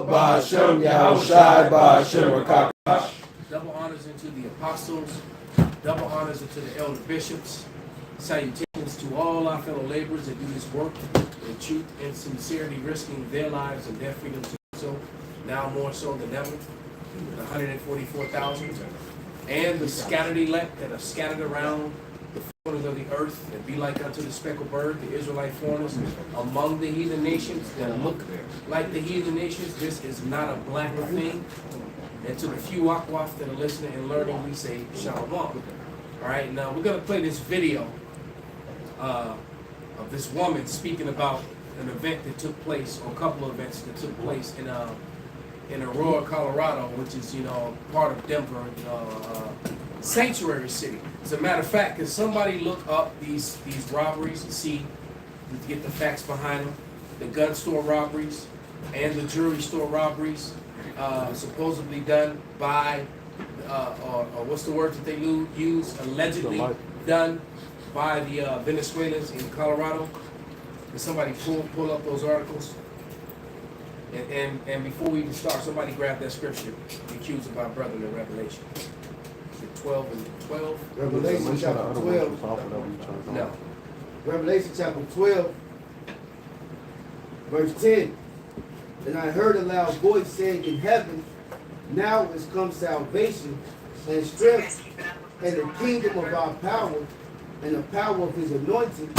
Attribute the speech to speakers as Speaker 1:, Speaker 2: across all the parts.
Speaker 1: Ba'ashem Yahawashi Ba'ashem Rakakash.
Speaker 2: Double honors unto the apostles, double honors unto the elder bishops. Salutations to all our fellow laborers that do this work in truth and sincerity, risking their lives and their freedom to do so, now more so than ever. The 144,000 and the scattered elect that are scattered around the corners of the earth that be like unto the speckled bird, the Israelite foreigners among the heathen nations that look like the heathen nations. This is not a black thing. And to the few Akwaf that are listening and learning, we say Shalom. All right, now we're going to play this video of this woman speaking about an event that took place, or a couple of events that took place in Aurora, Colorado, which is, part of Denver, sanctuary city. As a matter of fact, can somebody look up these robberies and see, to get the facts behind them, the gun store robberies and the jewelry store robberies, supposedly done by, or what's the word that they use, allegedly done by the Venezuelans in Colorado? Can somebody pull up those articles? And before we even start, somebody grab that scripture, the accused of our brethren in Revelation. Is it 12 and 12?
Speaker 1: Revelation chapter 12.
Speaker 2: No.
Speaker 1: Revelation chapter 12, verse 10. And I heard a loud voice saying in heaven, now is come salvation and strength and the kingdom of our power and the power of his anointing.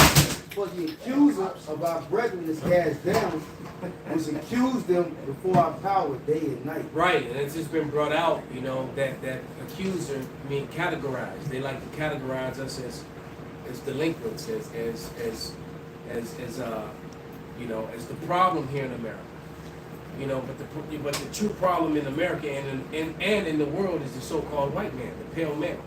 Speaker 1: For the accuser of our brethren is cast down, which accused them before our power day and night.
Speaker 2: Right, and it's just been brought out, that accuser being categorized. They like to categorize us as delinquents, as the problem here in America. But the true problem in America and in the world is the so-called white man, the pale male.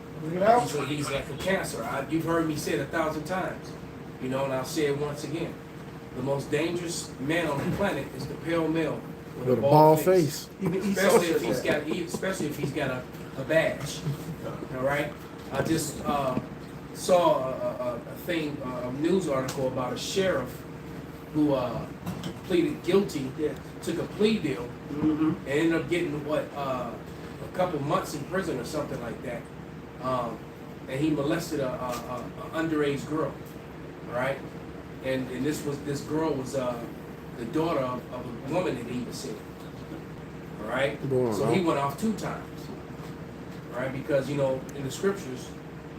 Speaker 2: He's like a cancer. You've heard me say it 1,000 times. And I'll say it once again. The most dangerous man on the planet is the pale male with a bald face. Especially if he's got a badge. All right. I just saw a news article about a sheriff who pleaded guilty, took a plea deal, and ended up getting a couple months in prison or something like that. And he molested a underage girl. All right, and this girl was the daughter of a woman that he was seeing. All right, so he went off 2 times. All right, because in the scriptures,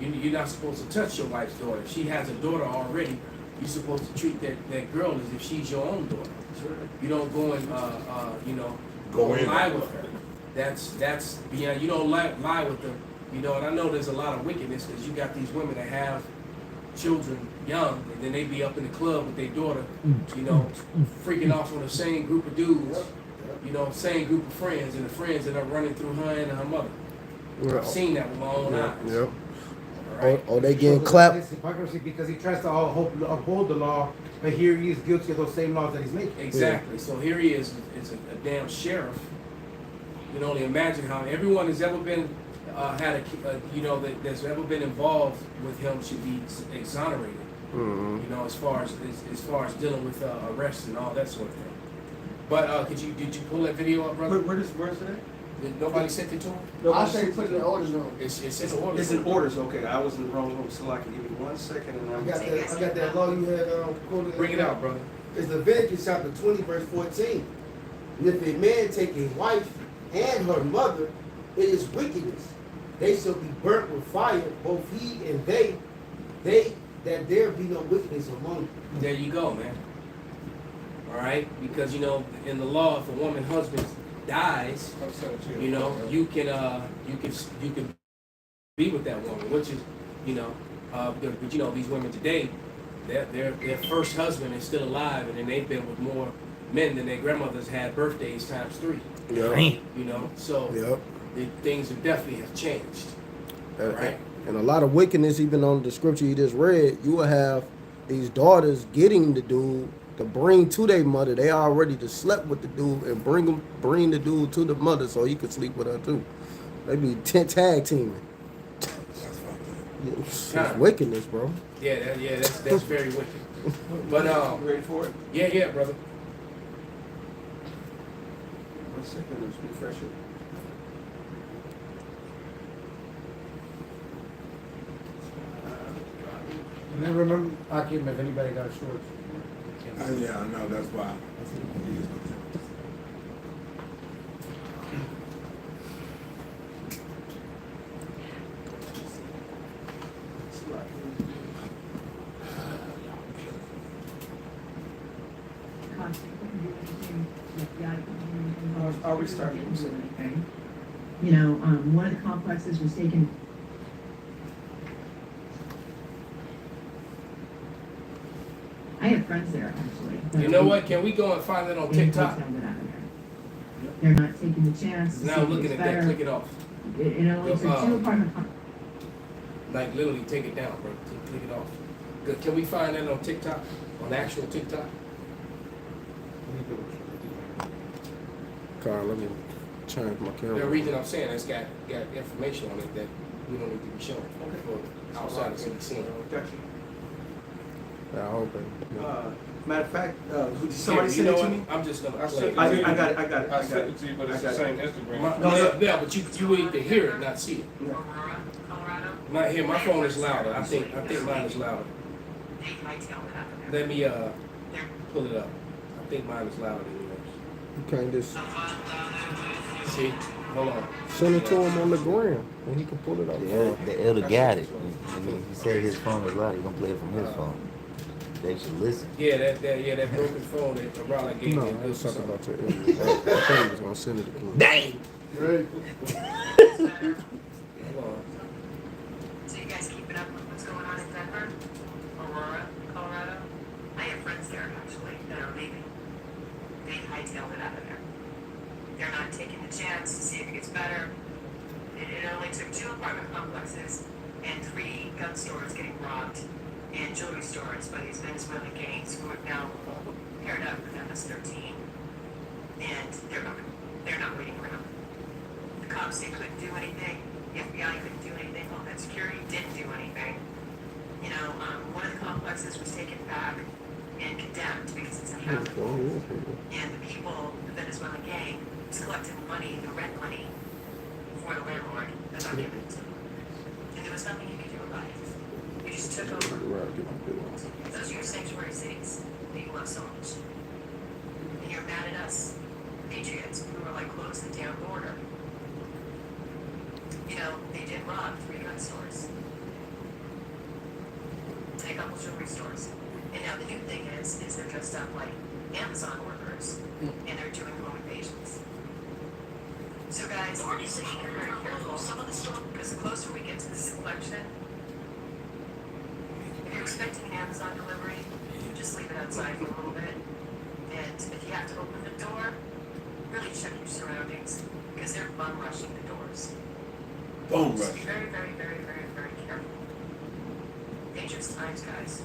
Speaker 2: you're not supposed to touch your wife's daughter. If she has a daughter already, you're supposed to treat that girl as if she's your own daughter. You don't go and go and lie with her. That's beyond. You don't lie with them. And I know there's a lot of wickedness because you got these women that have children young, and then they be up in the club with their daughter, freaking off on the same group of dudes, same group of friends, and the friends that are running through her and her mother. I've seen that with my own eyes.
Speaker 3: Yep.
Speaker 2: Right?
Speaker 3: Or they getting clapped.
Speaker 4: It's hypocrisy because he tries to uphold the law, but here he is guilty of those same laws that he's making.
Speaker 2: Exactly. So here he is a damn sheriff. You can only imagine how everyone has ever been that's ever been involved with him should be exonerated. As far as dealing with arrests and all that sort of thing. But did you pull that video up, brother?
Speaker 4: Where's it at?
Speaker 2: Did nobody sent it to him?
Speaker 1: I say put it in the orders room.
Speaker 2: It's in the orders.
Speaker 5: It's in orders, okay. I was in the wrong room, so I can give me 1 second and
Speaker 1: I got that law you had quoted.
Speaker 2: Bring it out, brother.
Speaker 1: It's Leviticus chapter 20, verse 14. And if a man take a wife and her mother, it is wickedness. They shall be burnt with fire, both he and they, that there be no wickedness among them.
Speaker 2: There you go, man. All right, because in the law, if a woman husband dies, you can be with that woman, which is but these women today, their first husband is still alive, and then they've been with more men than their grandmothers had birthdays times 3.
Speaker 3: Yeah.
Speaker 2: So things definitely have changed. Right.
Speaker 3: And a lot of wickedness, even on the scripture you just read, you will have these daughters getting the dude to bring to their mother. They already just slept with the dude and bring the dude to the mother so he could sleep with her too. They be tag teaming. It's wickedness, bro.
Speaker 2: Yeah, that's very wicked. But
Speaker 5: ready for it?
Speaker 2: Yeah, brother.
Speaker 5: 1 second, let's refresh it.
Speaker 4: And then remember, Akim, if anybody got short.
Speaker 6: Yeah, I know, that's why.
Speaker 5: I'll restart it.
Speaker 7: You know, one of the complexes was taken. I have friends there, actually.
Speaker 2: You know what? Can we go and find it on TikTok?
Speaker 7: They're not taking the chance.
Speaker 2: Now looking at that, click it off.
Speaker 7: It only took two apartment complexes.
Speaker 2: Like literally take it down, bro. Click it off. Good. Can we find that on TikTok? On actual TikTok?
Speaker 3: Carl, let me change my
Speaker 2: The
Speaker 3: camera.
Speaker 2: reason I'm saying it's got information on it that we don't need to be showing for outside of CDC.
Speaker 5: Gotcha.
Speaker 3: Yeah, I hope it.
Speaker 5: Matter of fact, somebody
Speaker 2: You
Speaker 5: send
Speaker 2: know
Speaker 5: it to
Speaker 2: what?
Speaker 5: me?
Speaker 2: I'm just gonna
Speaker 6: I
Speaker 2: play
Speaker 6: sent
Speaker 2: it.
Speaker 6: it.
Speaker 5: I got it.
Speaker 6: I sent it to you, but it's the same Instagram.
Speaker 2: Yeah, but you need to hear it, not see it. Not here. My phone is louder. I think mine is louder. Let me pull it up. I think mine is louder than yours.
Speaker 3: You can't just
Speaker 2: See? Hold on.
Speaker 3: send it to him on the gram and he can pull it up.
Speaker 8: The elder got it. I mean, he said his phone was loud. He gonna play it from his phone. They should listen.
Speaker 2: Yeah, that broken phone that Raleigh gave
Speaker 3: No,
Speaker 2: me.
Speaker 3: I was talking about your elder. I thought he was gonna send it to him.
Speaker 8: Dang!
Speaker 1: Right.
Speaker 2: Hold on.
Speaker 7: So you guys keeping up with what's going on in Denver? Aurora, Colorado? I have friends there, actually, that are leaving. They hightailed it out of there. They're not taking the chance to see if it gets better. It only took 2 apartment complexes and 3 gun stores getting robbed and jewelry stores by these Venezuelan gangs who have now paired up with MS-13. And they're not waiting around. The cops, they couldn't do anything. The FBI couldn't do anything. Homeland Security didn't do anything. You know, one of the complexes was taken back and condemned because it's uninhabitable. And the people, the Venezuelan gang, was collecting money, the rent money, for the landlord, that's not given to them. And there was nothing you could do about it. You just took over. Those are your sanctuary cities that you love so much. And you're mad at us, patriots, who were like, close the damn border. You know, they did rob 3 gun stores. And a couple jewelry stores. And now the new thing is they're dressed up like Amazon workers, and they're doing home invasions. So guys, we're just being very careful because the closer we get to this election, if you're expecting an Amazon delivery, just leave it outside for a little bit. And if you have to open the door, really check your surroundings because they're bum rushing the doors.
Speaker 6: Boom,
Speaker 7: Just
Speaker 6: rush.
Speaker 7: be very, very, very, very, very careful. Dangerous times, guys.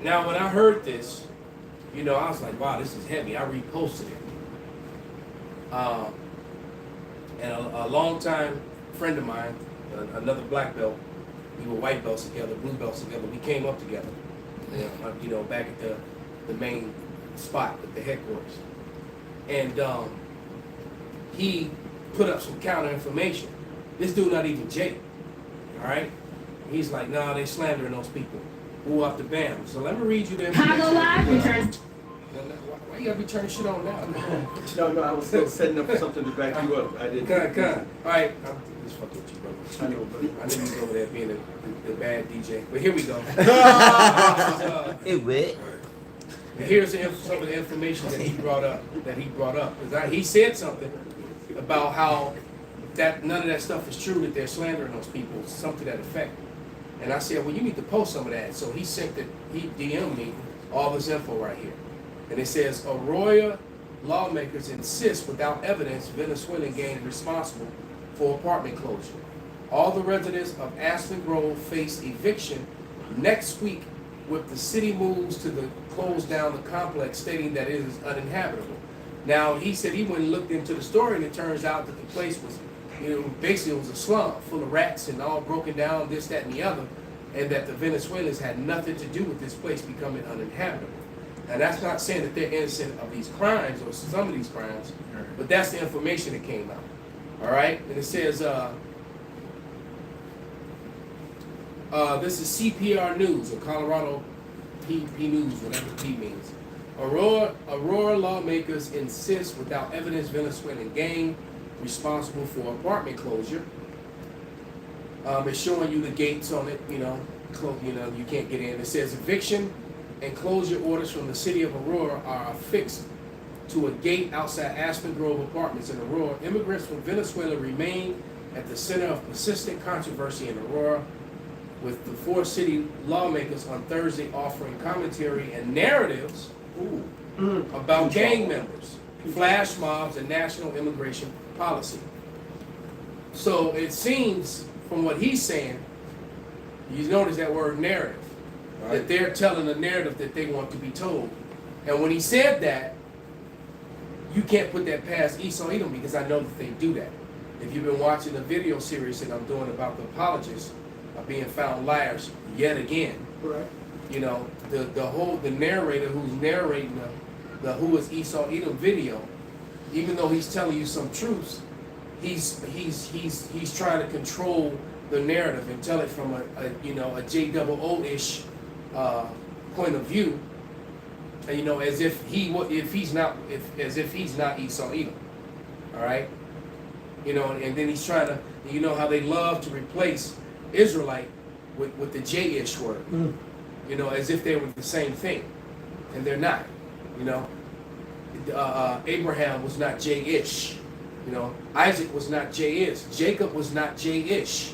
Speaker 2: Now when I heard this, you know, I was like, wow, this is heavy. I reposted it. And a longtime friend of mine, another black belt, we were white belts together, blue belts together. We came up together, you know, back at the main spot at the headquarters. And he put up some counter information. This dude not even jailed, all right? He's like, nah, they slandering those people. Who off the bam. So let me read you the information.
Speaker 7: Chicago Live returns.
Speaker 2: Why you gotta be turning shit on now?
Speaker 5: No, I was still setting up something to back you up. I didn't.
Speaker 2: Come. All right, I'm just fucking with you, bro.
Speaker 5: I know, but
Speaker 2: I knew you was over there being the bad DJ. But here we go.
Speaker 8: It wet.
Speaker 2: Here's some of the information that he brought up. Because he said something about how that none of that stuff is true, that they're slandering those people, something to that effect. And I said, well, you need to post some of that. So he DM'd me all this info right here. And it says, Aurora lawmakers insist without evidence Venezuelan gang responsible for apartment closure. All the residents of Aspen Grove face eviction next week if the city moves to close down the complex, stating that it is uninhabitable. Now, he said he went and looked into the story, and it turns out that the place was, basically it was a slum full of rats and all broken down, this, that, and the other, and that the Venezuelans had nothing to do with this place becoming uninhabitable. And that's not saying that they're innocent of these crimes or some of these crimes, but that's the information that came out. All right, and it says, this is CPR News or Colorado P News, whatever P means. Aurora lawmakers insist without evidence Venezuelan gang responsible for apartment closure. It's showing you the gates on it, you know, you can't get in. It says eviction and closure orders from the city of Aurora are affixed to a gate outside Aspen Grove Apartments in Aurora. Immigrants from Venezuela remain at the center of persistent controversy in Aurora, with the four city lawmakers on Thursday offering commentary and narratives about gang members, flash mobs, and national immigration policy. So it seems, from what he's saying, you notice that word narrative, that they're telling a narrative that they want to be told. And when he said that, you can't put that past Esau Edom, because I know that they do that. If you've been watching the video series that I'm doing about the apologists of being found liars yet again,
Speaker 1: Right.
Speaker 2: you know, the narrator who's narrating the Who is Esau Edom video, even though he's telling you some truths, he's trying to control the narrative and tell it from a JOO-ish point of view, and, you know, as if he's not Esau Edom. All right, you know, and then he's trying to, you know how they love to replace Israelite with the J-ish word, you know, as if they were the same thing, and they're not. You know, Abraham was not J-ish. You know, Isaac was not J-ish. Jacob was not J-ish.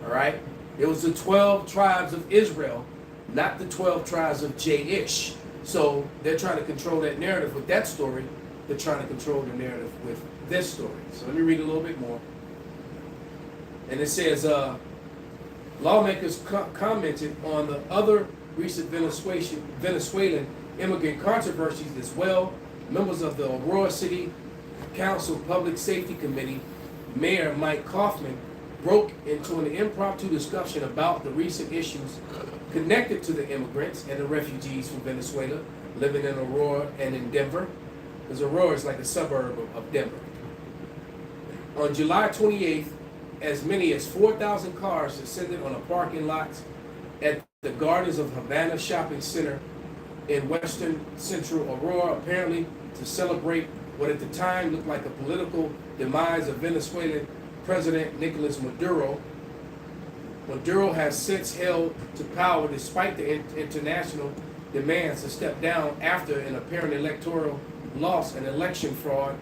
Speaker 2: All right, it was the 12 tribes of Israel, not the 12 tribes of J-ish. So they're trying to control that narrative with that story. They're trying to control the narrative with this story. So let me read a little bit more. And it says, lawmakers commented on the other recent Venezuelan immigrant controversies as well. Members of the Aurora City Council Public Safety Committee, Mayor Mike Kaufman, broke into an impromptu discussion about the recent issues connected to the immigrants and the refugees from Venezuela living in Aurora and in Denver, because Aurora is like a suburb of Denver. On July 28th, as many as 4,000 cars descended on a parking lot at the Gardens of Havana Shopping Center in western central Aurora, apparently to celebrate what at the time looked like a political demise of Venezuelan President Nicolas Maduro. Maduro has since held to power despite the international demands to step down after an apparent electoral loss and election fraud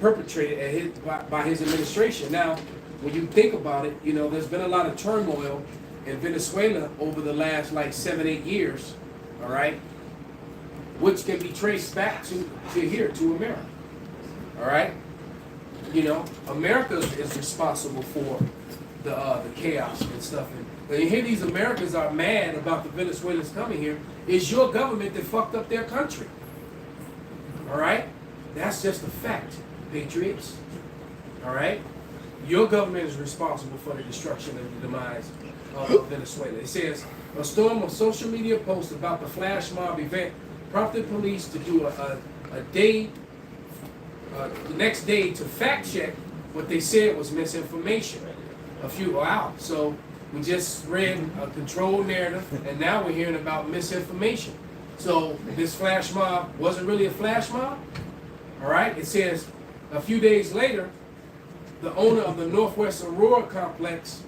Speaker 2: perpetrated by his administration. Now, when you think about it, you know, there's been a lot of turmoil in Venezuela over the last like 7-8 years, all right, which can be traced back to here, to America, all right? You know, America is responsible for the chaos and stuff. And you hear these Americans are mad about the Venezuelans coming here. It's your government that fucked up their country, all right? That's just a fact, patriots, all right? Your government is responsible for the destruction and the demise of Venezuela. It says, a storm of social media posts about the flash mob event prompted police to do the next day to fact check what they said was misinformation. So we just read a controlled narrative, and now we're hearing about misinformation. So this flash mob wasn't really a flash mob, all right? It says a few days later, the owner of the Northwest Aurora complex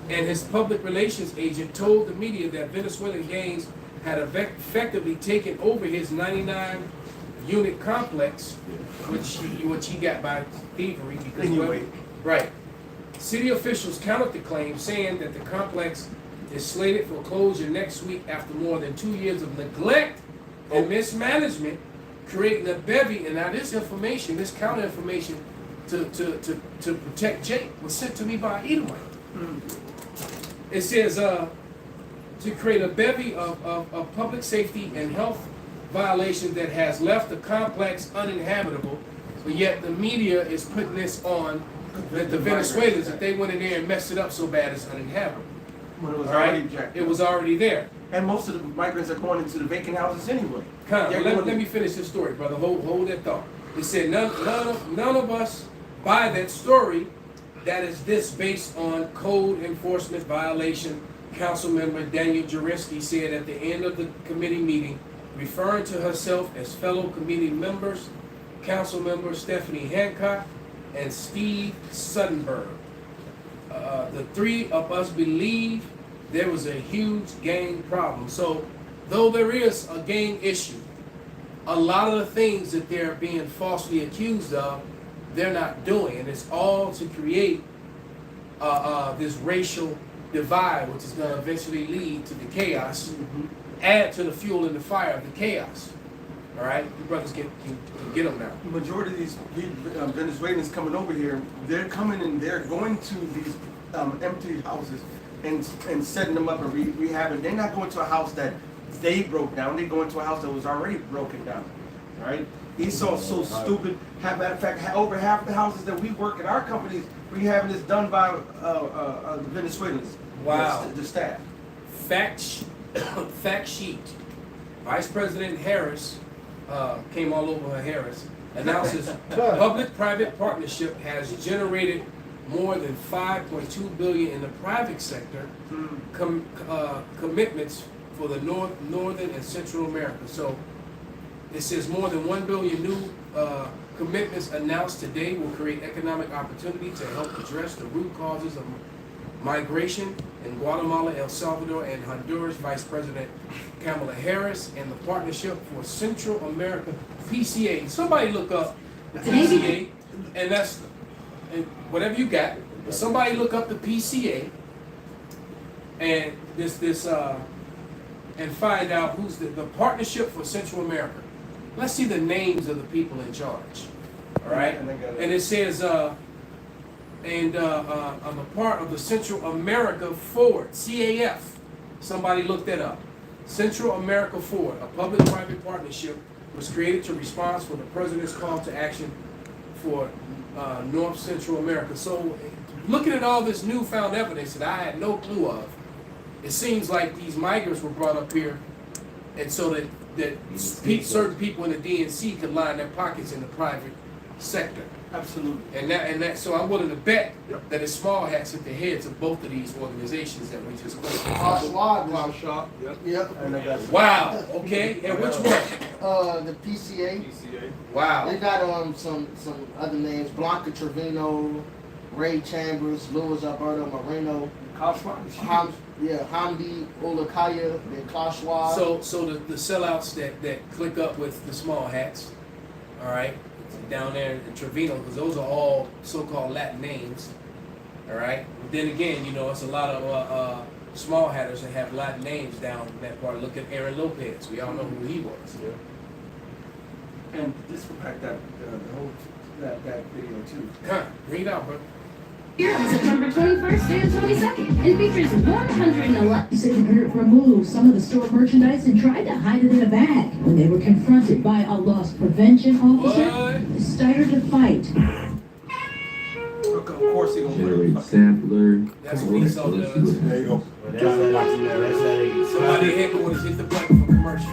Speaker 2: and his public relations agent told the media that Venezuelan gangs had effectively taken over his 99-unit complex, which he got by thievery. Right. City officials countered the claim, saying that the complex is slated for closure next week after more than 2 years of neglect and mismanagement, creating a bevy. And now this information, this counter information to protect Jake was sent to me by Edomite. It says to create a bevy of public safety and health violations that has left the complex uninhabitable, but yet the media is putting this on that the Venezuelans, that they went in there and messed it up so bad it's uninhabitable.
Speaker 4: When it was
Speaker 2: All right?
Speaker 4: already jacked
Speaker 2: It
Speaker 4: up.
Speaker 2: was already there.
Speaker 5: And most of the migrants are going into the vacant houses anyway.
Speaker 2: Let me finish this story, brother. Hold that thought. It said none of us buy that story. That is this based on code enforcement violation. Councilmember Daniel Jurinsky said at the end of the committee meeting, referring to herself as fellow committee members, Councilmember Stephanie Hancock and Steve Suttenberg. The three of us believe there was a huge gang problem. So, though there is a gang issue, a lot of the things that they're being falsely accused of, they're not doing. And it's all to create this racial divide, which is going to eventually lead to the chaos, add to the fuel in the fire of the chaos. All right? You brothers can get them now.
Speaker 5: The majority of these Venezuelans coming over here, they're coming and they're going to these empty houses and setting them up and rehabbing. They're not going to a house that they broke down. They're going to a house that was already broken down. Right? Esau's so stupid. Matter of fact, over half the houses that we work in our companies, rehabbing is done by the Venezuelans.
Speaker 2: Wow.
Speaker 5: The staff.
Speaker 2: Fact sheet. Vice President Harris came all over her Harris. Announces public-private partnership has generated more than $5.2 billion in the private sector commitments for the Northern and Central America. So it says more than 1 billion new commitments announced today will create economic opportunity to help address the root causes of migration in Guatemala, El Salvador, and Honduras. Vice President Kamala Harris and the Partnership for Central America, PCA. Somebody look up the PCA, and that's whatever you got. But somebody look up the PCA and and find out who's the Partnership for Central America. Let's see the names of the people in charge. All right, and it says, I'm a part of the Central America Forward, CAF. Somebody look that up. Central America Forward, a public-private partnership, was created to respond for the president's call to action for North Central America. So, looking at all this newfound evidence that I had no clue of, it seems like these migrants were brought up here, and so that certain people in the DNC could line their pockets in the private sector.
Speaker 5: Absolutely.
Speaker 2: And that. So I'm willing to bet that it's small hats at the heads of both of these organizations that we just clicked.
Speaker 1: Klaus Schwab. Yep.
Speaker 2: Wow. Okay. And which one?
Speaker 1: The PCA.
Speaker 2: Wow.
Speaker 1: They got some other names: Blanca Trevino, Ray Chambers, Luis Alberto Moreno, Hamdi Olakaya, and Klaus Schwab.
Speaker 2: So the sellouts that click up with the small hats, all right, down there in Trevino, because those are all so-called Latin names, all right. But then again, it's a lot of small hatters that have Latin names down in that part. Look at Aaron Lopez. We all know who he was.
Speaker 5: And this will pack that video too.
Speaker 2: Bring it out, bro.
Speaker 9: Here on September 21st and 22nd, and features 111.
Speaker 10: Secretary removed some of the store merchandise and tried to hide it in a bag. When they were confronted by a loss prevention officer, they started to fight.
Speaker 5: Of course he gonna put it.
Speaker 6: Sampler.
Speaker 2: That's what he saw does.
Speaker 6: There you go.
Speaker 2: Somebody headquarters hit the button for commercial.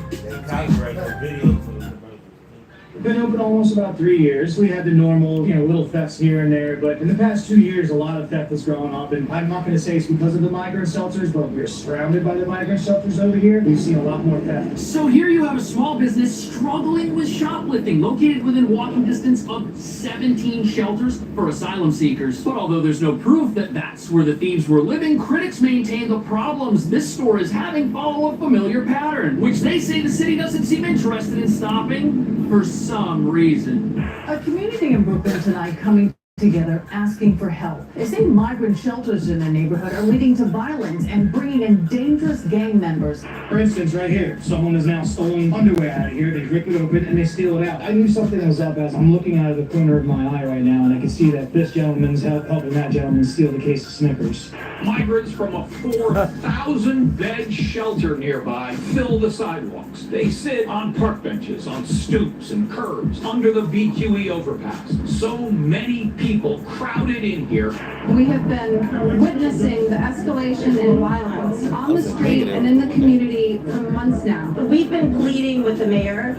Speaker 11: Been open almost about 3 years. We had the normal, little thefts here and there, but in the past 2 years, a lot of theft has grown up, and I'm not going to say it's because of the migrant shelters, but we're surrounded by the migrant shelters over here. We've seen a lot more theft.
Speaker 12: So here you have a small business struggling with shoplifting, located within walking distance of 17 shelters for asylum seekers. But although there's no proof that that's where the thieves were living, critics maintain the problems this store is having follow a familiar pattern, which they say the city doesn't seem interested in stopping for some reason.
Speaker 10: A community in Brooklyn tonight coming together asking for help. They say migrant shelters in their neighborhood are leading to violence and bringing in dangerous gang members.
Speaker 11: For instance, right here, someone has now stolen underwear out of here. They rip it open and they steal it out. I knew something was up as I'm looking out of the corner of my eye right now, and I can see that this gentleman's helping that gentleman steal the case of Snickers.
Speaker 12: Migrants from a 4,000-bed shelter nearby fill the sidewalks. They sit on park benches, on stoops and curbs, under the BQE overpass. So many people people crowded in here.
Speaker 10: We have been witnessing the escalation in violence on the street and in the community for months now.
Speaker 13: We've been pleading with the mayor,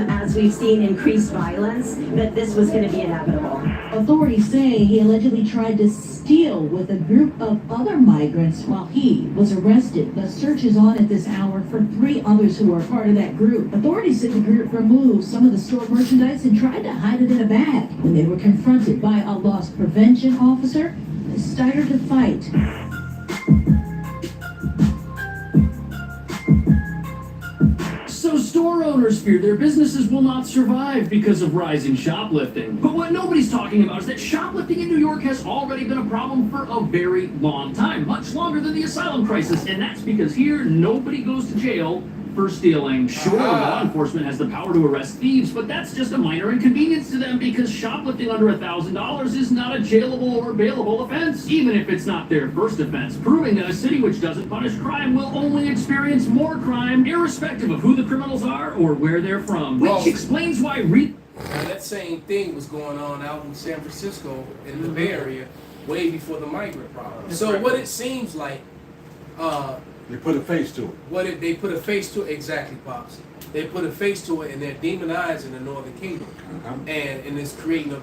Speaker 13: as we've seen increased violence, that this was going to be inevitable.
Speaker 10: Authorities say he allegedly tried to steal with a group of other migrants while he was arrested. The search is on at this hour for 3 others who are part of that group. Authorities said the group removed some of the stored merchandise and tried to hide it in a bag. When they were confronted by a loss prevention officer, they started to fight.
Speaker 12: So store owners fear their businesses will not survive because of rising shoplifting. But what nobody's talking about is that shoplifting in New York has already been a problem for a very long time, much longer than the asylum crisis, and that's because here nobody goes to jail for stealing. Sure, law enforcement has the power to arrest thieves, but that's just a minor inconvenience to them because shoplifting under $1,000 is not a jailable or bailable offense, even if it's not their first offense, proving that a city which doesn't punish crime will only experience more crime, irrespective of who the criminals are or where they're from, which explains why
Speaker 2: that same thing was going on out in San Francisco in the Bay Area way before the migrant problem. So what it seems like,
Speaker 6: they put a face to it.
Speaker 2: They put a face to it, exactly, Pops. They put a face to it, and they're demonizing the Northern Kingdom, and it's creating a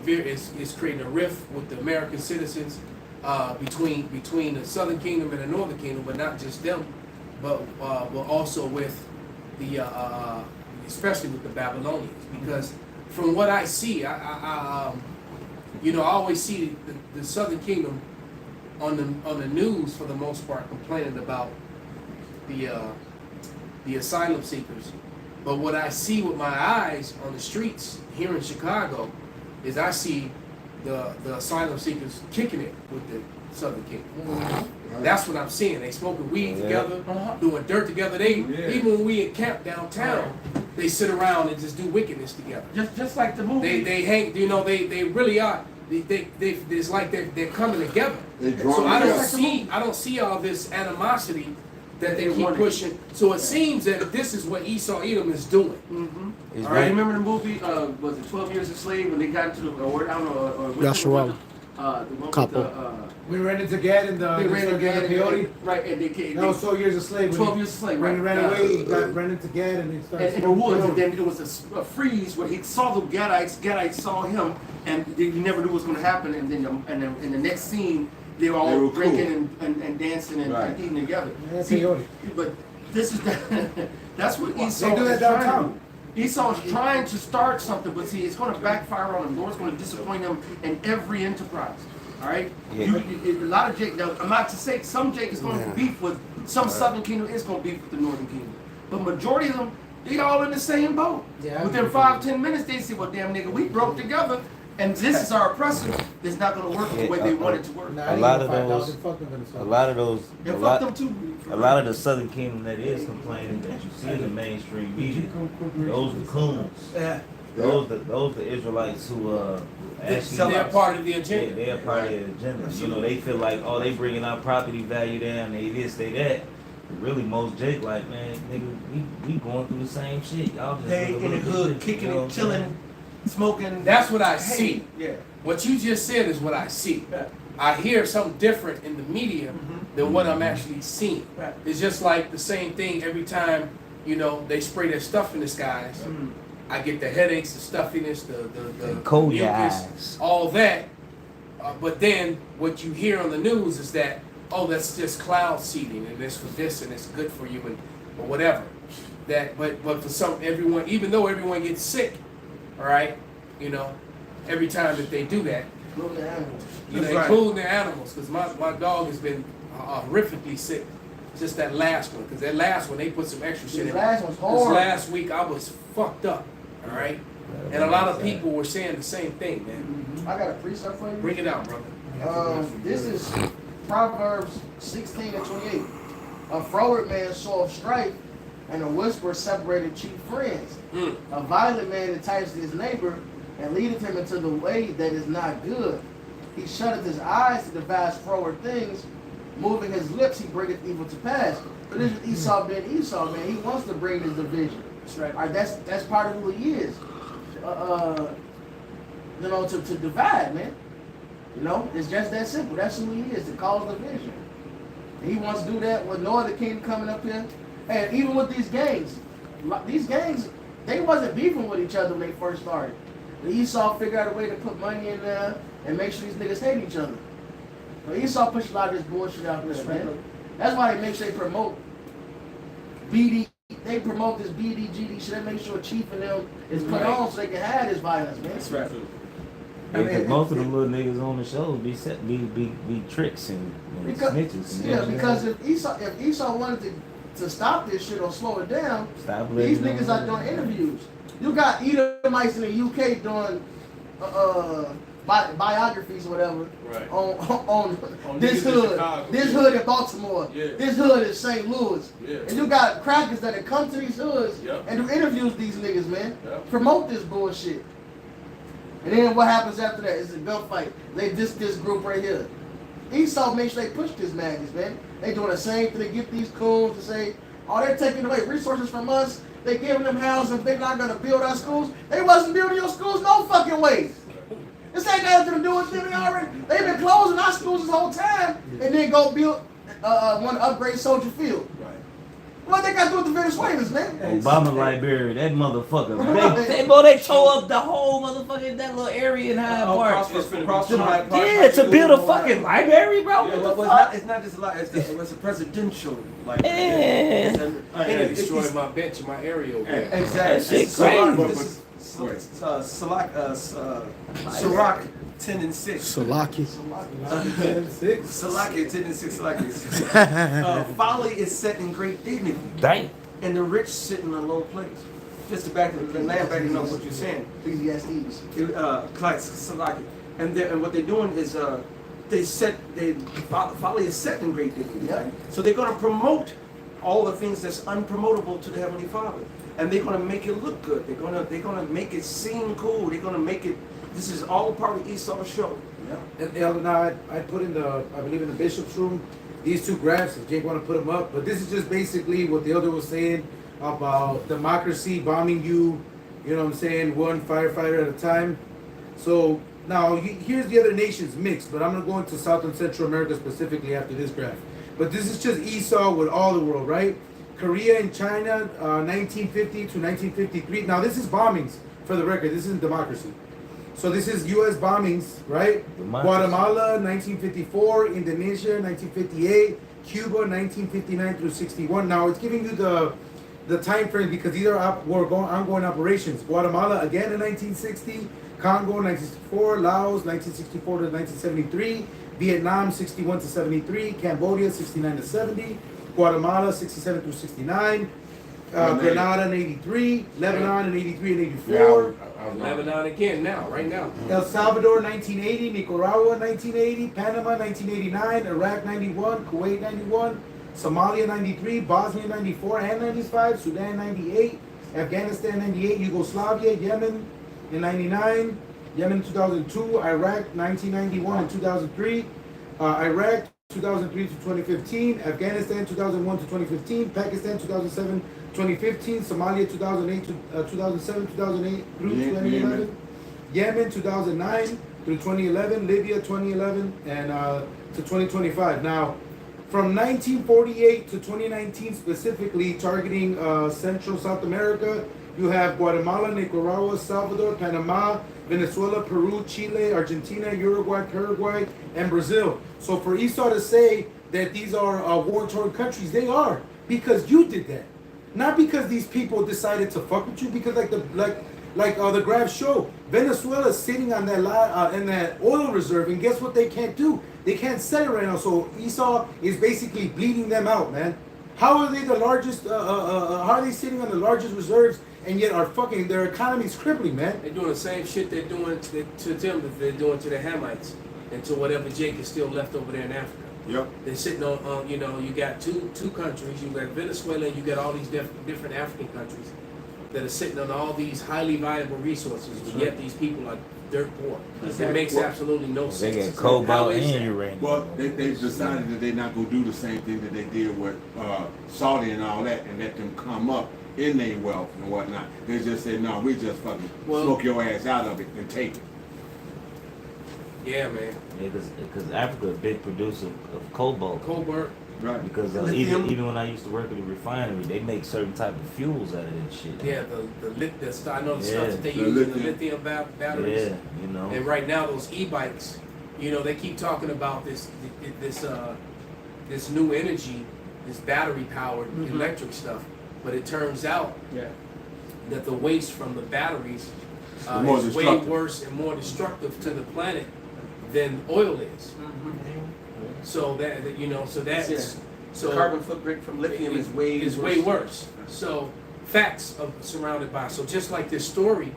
Speaker 2: rift with the American citizens between the Southern Kingdom and the Northern Kingdom, but not just them, but also with the especially with the Babylonians, because from what I see, I always see the Southern Kingdom on the news for the most part complaining about the asylum seekers, but what I see with my eyes on the streets here in Chicago is I see the asylum seekers kicking it with the Southern Kingdom. That's what I'm seeing. They smoking weed together, doing dirt together. Even when we in camp downtown, they sit around and just do wickedness together.
Speaker 5: Just like the movie.
Speaker 2: They hang. They really are. It's like they're coming together. So I don't see all this animosity that they keep pushing. So it seems that this is what Esau Edom is doing.
Speaker 5: All right. Remember the movie? Was it 12 Years a Slave when they got into the
Speaker 3: Yahawah.
Speaker 4: We ran into Gad and the peyote.
Speaker 5: Right, and they came.
Speaker 4: No, so years a slave.
Speaker 5: 12 years a slave, right?
Speaker 4: When he ran away, he ran into Gad and he started.
Speaker 5: In the woods, and then there was a freeze where he saw the Gadites saw him, and he never knew what was going to happen. And then in the next scene, they were all drinking and dancing and eating together.
Speaker 4: Yeah,
Speaker 5: see, but this is that's what Esau
Speaker 4: they do that downtown.
Speaker 5: Esau is trying to start something, but see, it's going to backfire on him. Lord's going to disappoint him in every enterprise. All right, a lot of Jake. Now, I'm not to say some Jake is going to beef with some Southern Kingdom is going to beef with the Northern Kingdom, but majority of them, they all in the same boat.
Speaker 4: Yeah,
Speaker 5: within 5-10 minutes, they say, "Well, damn nigga, we broke together, and this is our oppressor. It's not going to work the way they want it to work."
Speaker 8: A lot of the Southern Kingdom that is complaining that you see in the mainstream media, those are coons.
Speaker 4: Yeah.
Speaker 8: Those the Israelites who actually
Speaker 2: they're part of the agenda.
Speaker 8: Yeah, they're part of the agenda. You know, they feel like, oh, they bringing our property value down, they this, they that. But really, most Jake like, man, nigga, we going through the same shit. Y'all just
Speaker 5: they in the hood, kicking and chilling, smoking.
Speaker 2: That's what I see.
Speaker 5: Yeah.
Speaker 2: What you just said is what I see. Yeah. I hear something different in the media than what I'm actually seeing. Right. It's just like the same thing every time, they spray their stuff in the skies. I get the headaches, the stuffiness, the
Speaker 8: cold
Speaker 2: mucus, all that. But then what you hear on the news is that, oh, that's just cloud seeding, and it's for this, and it's good for you, or whatever. But for everyone, even though everyone gets sick, all right, every time that they do that, including the animals, because my dog has been horrifically sick. Just that last one, because that last one, they put some extra shit in.
Speaker 1: This last one's hard.
Speaker 2: This last week, I was fucked up, all right? And a lot of people were saying the same thing, man.
Speaker 1: I got a precept for you.
Speaker 2: Bring it out, brother.
Speaker 1: This is Proverbs 16:28. A froward man soweth strife, and a whisper separated chief friends. A violent man entices his neighbor, and leadeth him into the way that is not good. He shutteth his eyes to devise froward things, moving his lips, he bringeth evil to pass. But this is Esau being Esau, man. He wants to bring this division. That's right. All right, that's part of who he is. To divide, man. You know, it's just that simple. That's who he is, the cause of vision. He wants to do that with no other king coming up here. And even with these gangs, they wasn't beefing with each other when they first started. The Esau figured out a way to put money in there and make sure these niggas hate each other. So Esau pushed a lot of this bullshit out there, man. That's why they make sure they promote BD. They promote this BDGD shit. They make sure Chief and them is put on so they can have this violence, man.
Speaker 5: That's right.
Speaker 8: Because most of the little niggas on the show be tricks and snitches. And
Speaker 1: because if Esau wanted to stop this shit or slow it down, these niggas are doing interviews. You got Edomites in the UK doing biographies or whatever on this hood, this hood in Baltimore, this hood in St. Louis, and you got crackers that come to these hoods and do interviews with these niggas, man. Promote this bullshit. And then what happens after that is a gunfight. They this group right here. Esau makes sure they push this madness, man. They doing the same thing to get these coons to say, oh, they're taking away resources from us. They giving them houses. They're not gonna build our schools. They wasn't building your schools no fucking way. This ain't got nothing to do with them. They've been closing our schools this whole time, and then go build want to upgrade Soldier Field. What they got to do with the Venezuelans, man?
Speaker 8: Obama Liberia, that motherfucker. They tore up the whole motherfucking that little area in Hyde Park. Yeah, to build a fucking library, bro.
Speaker 5: It's not just a library. It's a presidential library.
Speaker 2: I destroyed my bench in my area over there.
Speaker 5: Exactly. Sirach 10 and 6.
Speaker 3: Salaki.
Speaker 5: 10 and 6. Salaki 10 and 6. Salaki. Folly is set in great dignity.
Speaker 8: Dang.
Speaker 5: And the rich sit in a low place. Just to back the land back to know what you're saying.
Speaker 1: Ecclesiastes.
Speaker 5: Salaki. And what they're doing is folly is set in great dignity. Right? So they're going to promote all the things that's unpromotable to the Heavenly Father. And they're going to make it look good. They're going to make it seem cool. They're going to make it. This is all part of Esau's show.
Speaker 4: Yeah. And now I put in I believe in the bishop's room, these two graphs. If Jake want to put them up, but this is just basically what the elder was saying about democracy bombing you. You know what I'm saying? One firefighter at a time. So now here's the other nations mixed, but I'm gonna go into South and Central America specifically after this graph. But this is just Esau with all the world, right? Korea and China, 1950 to 1953. Now this is bombings for the record. This isn't democracy. So this is U.S. bombings, right? Guatemala, 1954. Indonesia, 1958. Cuba, 1959 through 61. Now it's giving you the time frame because these are ongoing operations. Guatemala again in 1960. Congo, 1964. Laos, 1964 to 1973. Vietnam, 61 to 73. Cambodia, 69 to 70. Guatemala, 67 through 69. Grenada in 83, Lebanon in 83 and 84.
Speaker 2: Lebanon again now, right now.
Speaker 4: El Salvador 1980, Nicaragua 1980, Panama 1989, Iraq 91, Kuwait 91, Somalia 93, Bosnia 94 and 95, Sudan 98, Afghanistan 98, Yugoslavia, Yemen in 99, Yemen in 2002, Iraq 1991 and 2003, Iraq 2003 to 2015, Afghanistan 2001 to 2015, Pakistan 2007 2015, Somalia 2008 to 2007, 2008 through 2011, Yemen 2009 through 2011, Libya 2011 and to 2025. Now, from 1948 to 2019 specifically, targeting Central South America, you have Guatemala, Nicaragua, Salvador, Panama, Venezuela, Peru, Chile, Argentina, Uruguay, Paraguay, and Brazil. So for Esau to say that these are war-torn countries, they are, because you did that. Not because these people decided to fuck with you, because like the graphs show, Venezuela is sitting on that in that oil reserve, and guess what they can't do? They can't sell it right now. So Esau is basically bleeding them out, man. How are they the largest? How are they sitting on the largest reserves, and yet their economy's crippling, man?
Speaker 2: They're doing the same shit they're doing to them that they're doing to the Hamites and to whatever Jake is still left over there in Africa.
Speaker 6: Yep.
Speaker 2: They're sitting on, you got two countries. You got Venezuela and you got all these different African countries that are sitting on all these highly valuable resources, but yet these people are dirt poor. It makes absolutely no sense.
Speaker 8: They get cobalt and uranium.
Speaker 6: Well, they decided that they're not going to do the same thing that they did with Saudi and all that and let them come up in their wealth and whatnot. They just said, no, we just fucking smoke your ass out of it and take it.
Speaker 2: Yeah, man.
Speaker 8: Yeah, because Africa a big producer of cobalt.
Speaker 2: Cobalt.
Speaker 6: Right.
Speaker 8: Because even when I used to work at a refinery, they make certain type of fuels out of that shit.
Speaker 2: Yeah, I know the stuff that they
Speaker 6: the
Speaker 2: use in the
Speaker 6: lithium.
Speaker 2: lithium batteries.
Speaker 8: Yeah, you know.
Speaker 2: And right now, those e-bikes, you know, they keep talking about this new energy, this battery-powered electric stuff. But it turns out that the waste from the batteries is way worse and more destructive to the planet than oil is. So that you know, so that's
Speaker 5: so carbon footprint from lithium is way
Speaker 2: worse. So facts are surrounded by. So just like this story,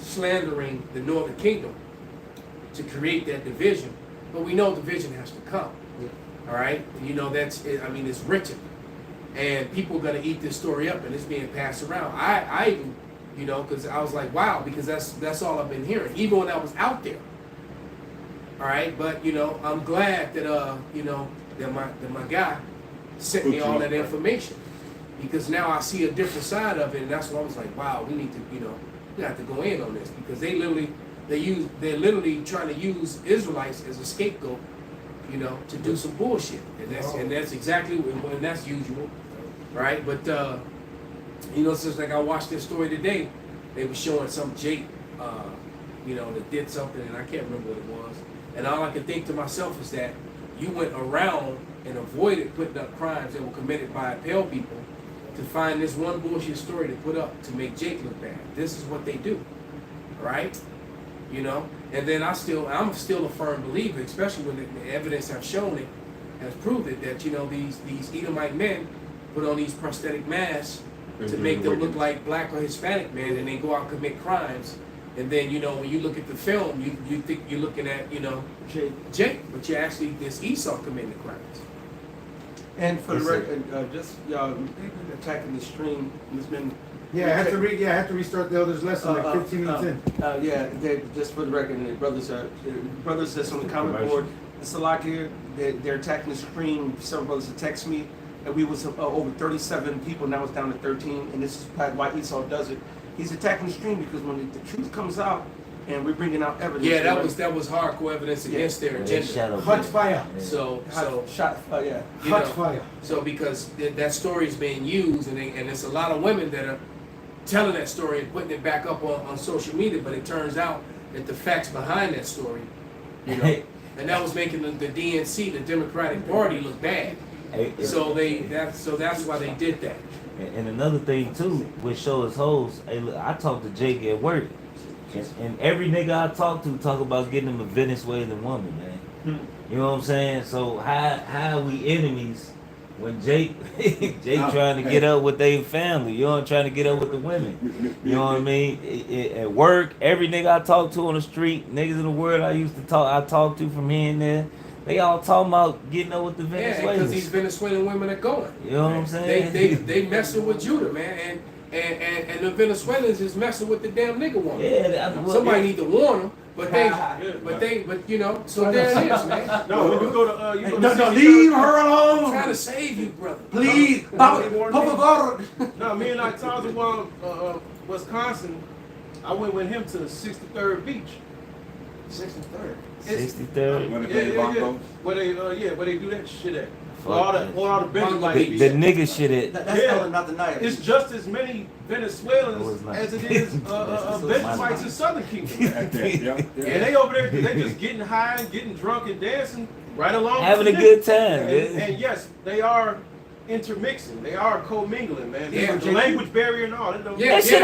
Speaker 2: slandering the Northern Kingdom to create that division, but we know division has to come. All right, you know it's written, and people are gonna eat this story up, and it's being passed around. I even, you know, because I was like, wow, because that's all I've been hearing, even when I was out there. All right, but you know, I'm glad that you know, that my guy sent me all that information, because now I see a different side of it, and that's why I was like, wow, we need to, you know, we have to go in on this, because they're literally trying to use Israelites as a scapegoat, you know, to do some bullshit, and that's exactly when that's usual, right? But you know, since like I watched this story today, they were showing some Jake, you know, that did something, and I can't remember what it was. And all I could think to myself is that you went around and avoided putting up crimes that were committed by pale people to find this one bullshit story to put up to make Jake look bad. This is what they do, right? You know? And then I'm still a firm believer, especially when the evidence have shown it, has proved it, that, you know, these Edomite men put on these prosthetic masks to make them look like black or Hispanic men, and they go out and commit crimes. And then, you know, when you look at the film, you think you're looking at, you know, Jake, but you're actually this Esau committing the crimes.
Speaker 5: And for the record, just attacking the stream has been.
Speaker 4: Yeah, I have to restart the elders lesson like 15 minutes in.
Speaker 5: Just for the record, the brothers that's on the comment board, the Salakia, they're attacking the stream. Several brothers have texted me, and we was over 37 people. Now it's down to 13, and this is why Esau does it. He's attacking the stream because when the truth comes out and we're bringing out evidence.
Speaker 2: Yeah, that was hardcore evidence against their agenda.
Speaker 4: Hot fire.
Speaker 2: So
Speaker 5: shot fire.
Speaker 4: Hot fire.
Speaker 2: So because that story is being used, and there's a lot of women that are telling that story and putting it back up on social media, but it turns out that the facts behind that story, you know, and that was making the DNC, the Democratic Party, look bad. So that's why they did that.
Speaker 8: And another thing too, which shows hoes. Hey, look, I talked to Jake at work, and every nigga I talk to talk about getting him a Venezuelan woman, man. You know what I'm saying? So how are we enemies when Jake trying to get up with their family? You know, trying to get up with the women. You know what I mean? At work, every nigga I talk to on the street, niggas in the world I talk to from here and there. They all talking about getting up with the Venezuelans. Yeah, because
Speaker 2: these Venezuelan women are going.
Speaker 8: You know what I'm saying?
Speaker 2: They messing with Judah, man, and the Venezuelans is messing with the damn nigga woman.
Speaker 8: Yeah,
Speaker 2: somebody need to warn them, but you know, so there it is, man.
Speaker 5: No, when you go to no, leave her alone.
Speaker 2: I'm trying to save you, brother.
Speaker 5: Please,
Speaker 14: No, me and I talked to Wisconsin. I went with him to 63rd Beach.
Speaker 2: 63rd.
Speaker 8: 63rd.
Speaker 14: Where they do that shit at. All the Benjamites.
Speaker 8: The nigga shit at.
Speaker 5: That's not the night.
Speaker 14: It's just as many Venezuelans as it is Benjamites in Southern Kingdom. And they over there, they just getting high and getting drunk and dancing right along.
Speaker 8: Having a good time.
Speaker 14: And yes, they are intermixing. They are co-mingling, man.
Speaker 2: Yeah,
Speaker 14: the language barrier and all.
Speaker 8: That shit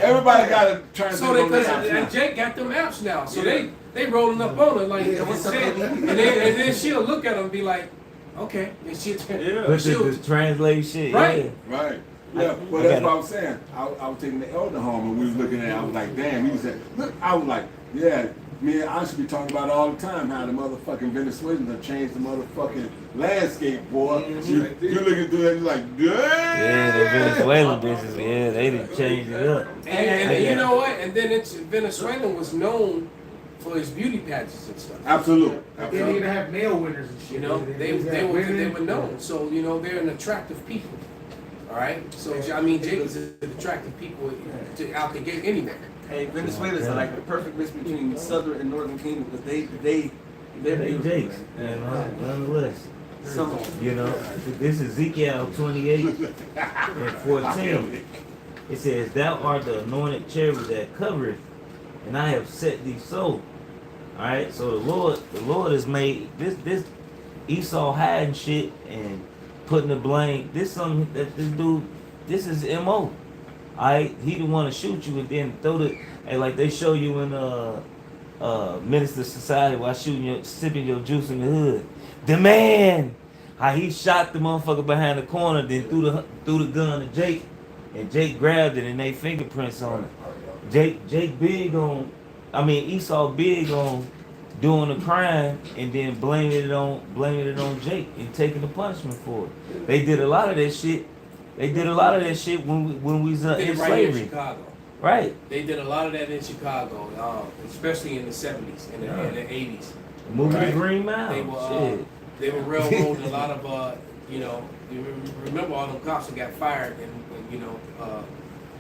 Speaker 6: everybody got to turn.
Speaker 2: So and Jake got them apps now, so they rolling up on her like and then she'll look at them and be like, okay, and she'll
Speaker 8: translate shit.
Speaker 2: Right.
Speaker 6: Right. Yeah, well, that's what I was saying. I was taking the elder home and we was looking at it. I was like, damn. He was like, look, I was like, yeah. Me and I should be talking about it all the time, how the motherfucking Venezuelans have changed the motherfucking landscape, boy. You looking through it, you're like, damn.
Speaker 8: Yeah, the Venezuelan bitches, yeah, they done changed it up.
Speaker 2: And you know what? And then Venezuela was known for his beauty pageants and stuff.
Speaker 6: Absolutely.
Speaker 4: They didn't even have male winners and shit.
Speaker 2: You know, they were known. So, you know, they're an attractive people. All right. So I mean, Jacobs is attracting people out the gate anyway.
Speaker 5: Hey, Venezuelans are like the perfect mix between Southern and Northern Kingdom because they're beautiful.
Speaker 8: Jakes, nonetheless. You know, this is Ezekiel 28 and 14. It says, "Thou art the anointed cherub that covereth, and I have set thee so." All right. So the Lord has made this Esau hiding shit and putting the blame. This something that this dude. This is MO. Alright, he didn't want to shoot you and then throw the and like they show you in Minister Society while sipping your juice in the hood. The man, how he shot the motherfucker behind the corner, then threw the gun to Jake, and Jake grabbed it and they fingerprints on it. Jake big on, Esau big on doing the crime and then blaming it on Jake and taking the punishment for it. They did a lot of that shit. When we was in slavery.
Speaker 2: In Chicago.
Speaker 8: Right.
Speaker 2: They did a lot of that in Chicago, especially in the 70s and the 80s.
Speaker 8: Moving the Green Mile.
Speaker 2: They were railroading a lot of, you remember all them cops that got fired and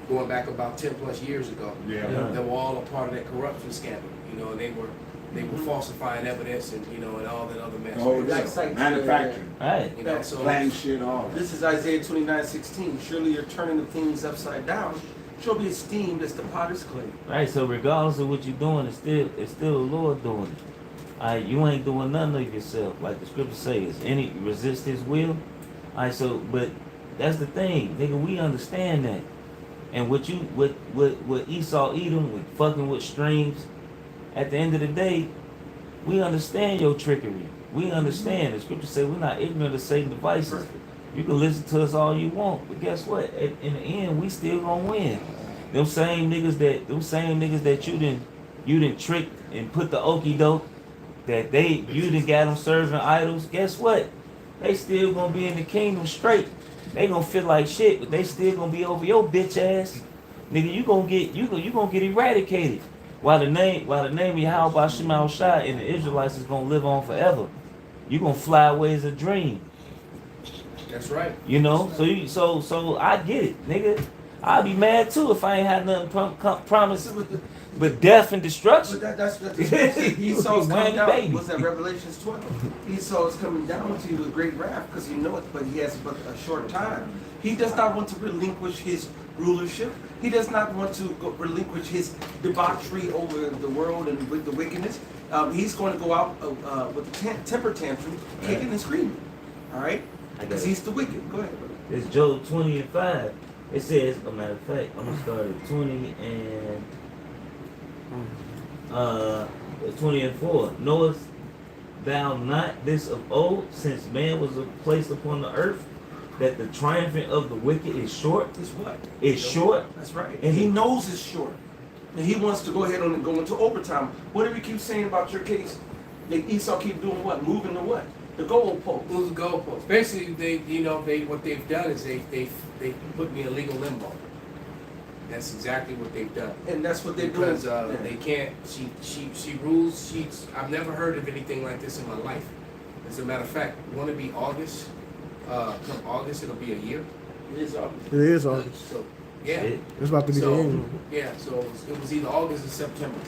Speaker 2: going back about 10 plus years ago.
Speaker 6: Yeah.
Speaker 2: They were all a part of that corruption scandal. And they were falsifying evidence and and all that other mess.
Speaker 6: Oh, manufacturing.
Speaker 8: Right.
Speaker 6: Planning shit all.
Speaker 5: This is Isaiah 29:16. Surely you're turning the things upside down. Shall be esteemed as the potter's clay.
Speaker 8: Right. So regardless of what you're doing, it's still the Lord doing it. Alright, you ain't doing nothing of yourself, like the scripture says. Any resist His will. Alright, so but that's the thing, nigga. We understand that. And what Esau Edom with fucking with streams. At the end of the day, we understand your trickery. We understand. The scripture says we're not ignorant of Satan's devices. You can listen to us all you want, but guess what? In the end, we still gonna win. Them same niggas that you didn't trick and put the okie doke that you done got them serving idols. Guess what? They still gonna be in the kingdom straight. They gonna feel like shit, but they still gonna be over your bitch ass. Nigga, you gonna get eradicated. While the name of YAHAWASHI and the Israelites is gonna live on forever. You gonna fly away as a dream.
Speaker 2: That's right.
Speaker 8: So I get it, nigga. I'd be mad too if I ain't had nothing promised but death and destruction.
Speaker 5: But that's Esau's coming down. What's that, Revelations 12? Esau is coming down to you with great wrath because you know it, but he has but a short time. He does not want to relinquish his rulership. He does not want to relinquish his debauchery over the world and with the wickedness. He's going to go out with a temper tantrum, kicking and screaming. All right? Because he's the wicked. Go ahead, brother.
Speaker 8: It's Job 20 and 5. It says, as a matter of fact, I'm going to start at 20 and 4. Knowest thou not this of old, since man was placed upon the earth, that the triumphant of the wicked is short?
Speaker 5: Is what?
Speaker 8: It's short.
Speaker 5: That's right. And he knows it's short. And he wants to go ahead and go into overtime. What do we keep saying about your case? Esau keep doing what? Moving the what? The goalpost.
Speaker 2: Move the goalpost. Basically, what they've done is they put me in legal limbo. That's exactly what they've done.
Speaker 5: And that's what they're
Speaker 2: doing.
Speaker 5: Because
Speaker 2: they can't. She rules. I've never heard of anything like this in my life. As a matter of fact, want to be August? Come August, it'll be a year.
Speaker 5: It is August.
Speaker 3: It is August.
Speaker 2: So yeah,
Speaker 3: it's about to be the end.
Speaker 2: Yeah, so it was either August or September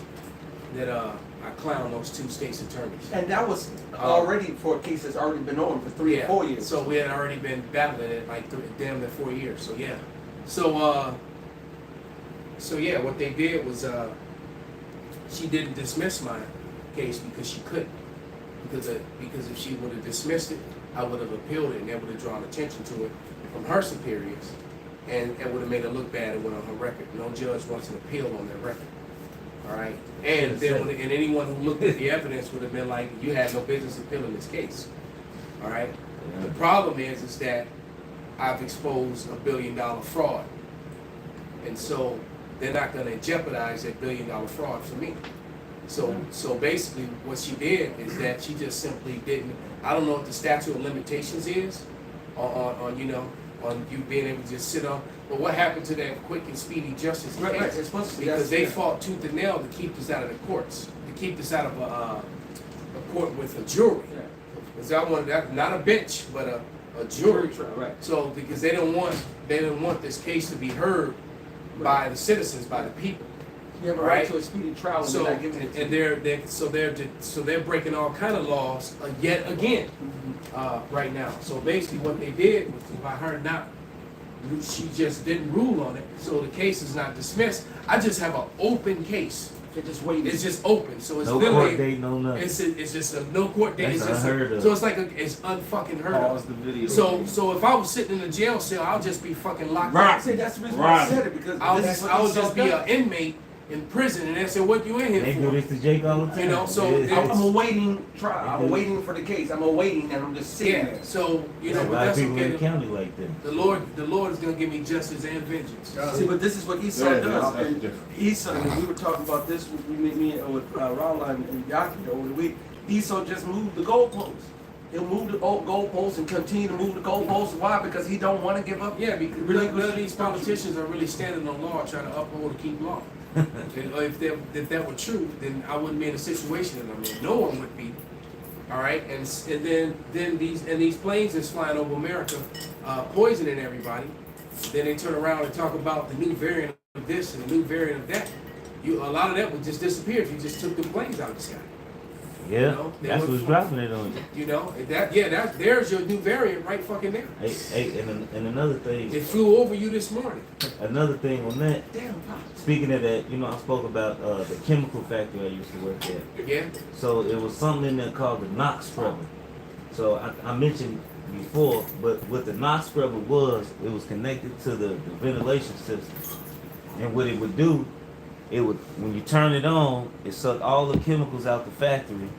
Speaker 2: that I clowned those two state's attorneys.
Speaker 5: And that was already for a case that's already been on for 3 or 4 years.
Speaker 2: So we had already been battling it like damn near 4 years. So yeah. So yeah, what they did was she didn't dismiss my case because she couldn't. Because if she would have dismissed it, I would have appealed it and that would have drawn attention to it from her superiors, and it would have made her look bad and went on her record. No judge wants an appeal on their record. All right, and then and anyone who looked at the evidence would have been like, you had no business appealing this case. All right. The problem is that I've exposed $1 billion fraud, and so they're not going to jeopardize that $1 billion fraud for me. So basically, what she did is that she just simply didn't. I don't know what the statute of limitations is on you being able to just sit on. But what happened to that quick and speedy justice case?
Speaker 5: Right. It's supposed to be,
Speaker 2: because they fought tooth and nail to keep this out of the courts, to keep this out of a court with a jury. Because I wanted that, not a bench, but a jury.
Speaker 5: Right.
Speaker 2: So because they don't want this case to be heard by the citizens, by the people.
Speaker 5: You have a right to a speedy trial, and
Speaker 2: So
Speaker 5: they're not giving it to
Speaker 2: and
Speaker 5: you.
Speaker 2: they're breaking all kind of laws yet again right now. So basically, what they did was, by her not, she just didn't rule on it. So the case is not dismissed. I just have an open case.
Speaker 5: They're just waiting.
Speaker 2: It's just open. So it's
Speaker 8: No
Speaker 2: literally
Speaker 8: court date, no nothing.
Speaker 2: it's just a no court date.
Speaker 8: That's
Speaker 2: It's just
Speaker 8: unheard of.
Speaker 2: so it's like it's unfucking heard
Speaker 5: Pause
Speaker 2: of.
Speaker 5: the video.
Speaker 2: So if I was sitting in a jail cell, I'll just be fucking locked
Speaker 5: Right.
Speaker 2: up.
Speaker 5: See, that's the reason why I said it, because
Speaker 2: I
Speaker 5: this is what
Speaker 2: would
Speaker 5: Esau
Speaker 2: just be
Speaker 5: does.
Speaker 2: an inmate in prison, and they say, "What you in here
Speaker 8: They
Speaker 2: for?"
Speaker 8: do this to Jake all the time.
Speaker 2: You know, so
Speaker 8: Yeah.
Speaker 5: I'm awaiting trial. I'm awaiting for the case. I'm awaiting, and I'm just sitting
Speaker 2: Yeah.
Speaker 5: there.
Speaker 2: So you know,
Speaker 8: There's a
Speaker 2: but
Speaker 8: lot of
Speaker 2: that's
Speaker 8: people in the
Speaker 2: okay.
Speaker 8: county like that.
Speaker 2: The Lord is gonna give me justice and vengeance.
Speaker 5: See, but this is what Esau
Speaker 6: Yeah,
Speaker 5: does.
Speaker 6: that's
Speaker 5: And
Speaker 6: different.
Speaker 5: Esau, and we were talking about this with with Raul and Yaki over the week. Esau just moved the goalposts. He'll move the goalposts and continue to move the goalposts. Why? Because he don't want to give up.
Speaker 2: Yeah, because none of these politicians are really standing on law, trying to uphold and keep law. And if that were true, then I wouldn't be in a situation that I'm in. No one would be. All right, and then these planes is flying over America, poisoning everybody. Then they turn around and talk about the new variant of this and the new variant of that. A lot of that would just disappear if you just took the planes out of the sky.
Speaker 8: Yeah,
Speaker 2: You know, they
Speaker 8: that's
Speaker 2: would
Speaker 8: what's
Speaker 2: fly.
Speaker 8: dropping it on you.
Speaker 2: You know, there's your new variant right fucking there.
Speaker 8: Hey, and another thing,
Speaker 2: It flew over you this morning.
Speaker 8: another thing on that.
Speaker 2: Damn, Pop.
Speaker 8: Speaking of that, you know, I spoke about the chemical factory I used to work at.
Speaker 2: Yeah.
Speaker 8: So it was something in there called the NOx scrubber. So I mentioned before, but what the NOx scrubber was, it was connected to the ventilation system. And what it would do, it would, when you turn it on, it sucked all the chemicals out the factory,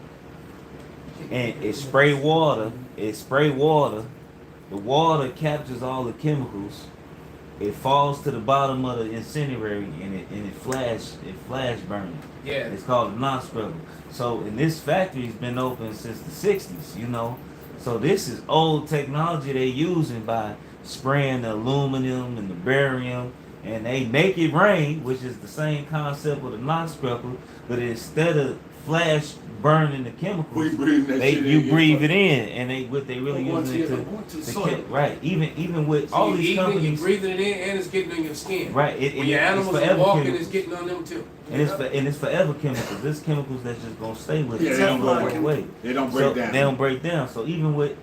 Speaker 8: and it spray water. The water captures all the chemicals. It falls to the bottom of the incendiary, and it flash burning.
Speaker 2: Yeah.
Speaker 8: It's called a NOx scrubber. So, and this factory's been open since the 60s, you know. So this is old technology they using by spraying the aluminum and the barium, and they make it rain, which is the same concept with the NOx scrubber, but instead of flash burning the chemicals,
Speaker 6: We breathe that shit
Speaker 8: you
Speaker 6: in.
Speaker 8: breathe it in, and what they really using it
Speaker 5: to
Speaker 8: to
Speaker 5: soil.
Speaker 8: right. Even with
Speaker 2: So
Speaker 8: all
Speaker 2: you
Speaker 8: these
Speaker 2: eating it,
Speaker 8: companies,
Speaker 2: you breathing it in, and it's getting on your skin.
Speaker 8: right?
Speaker 2: When your
Speaker 8: it's
Speaker 2: animals are
Speaker 8: forever
Speaker 2: walking,
Speaker 8: chemicals.
Speaker 2: it's getting on them too.
Speaker 8: And it's forever chemicals. There's chemicals that's just gonna stay with
Speaker 6: Yeah,
Speaker 8: it.
Speaker 6: they don't
Speaker 8: go
Speaker 6: break
Speaker 8: away.
Speaker 6: They don't break
Speaker 8: So
Speaker 6: down.
Speaker 8: they don't break down. So even with,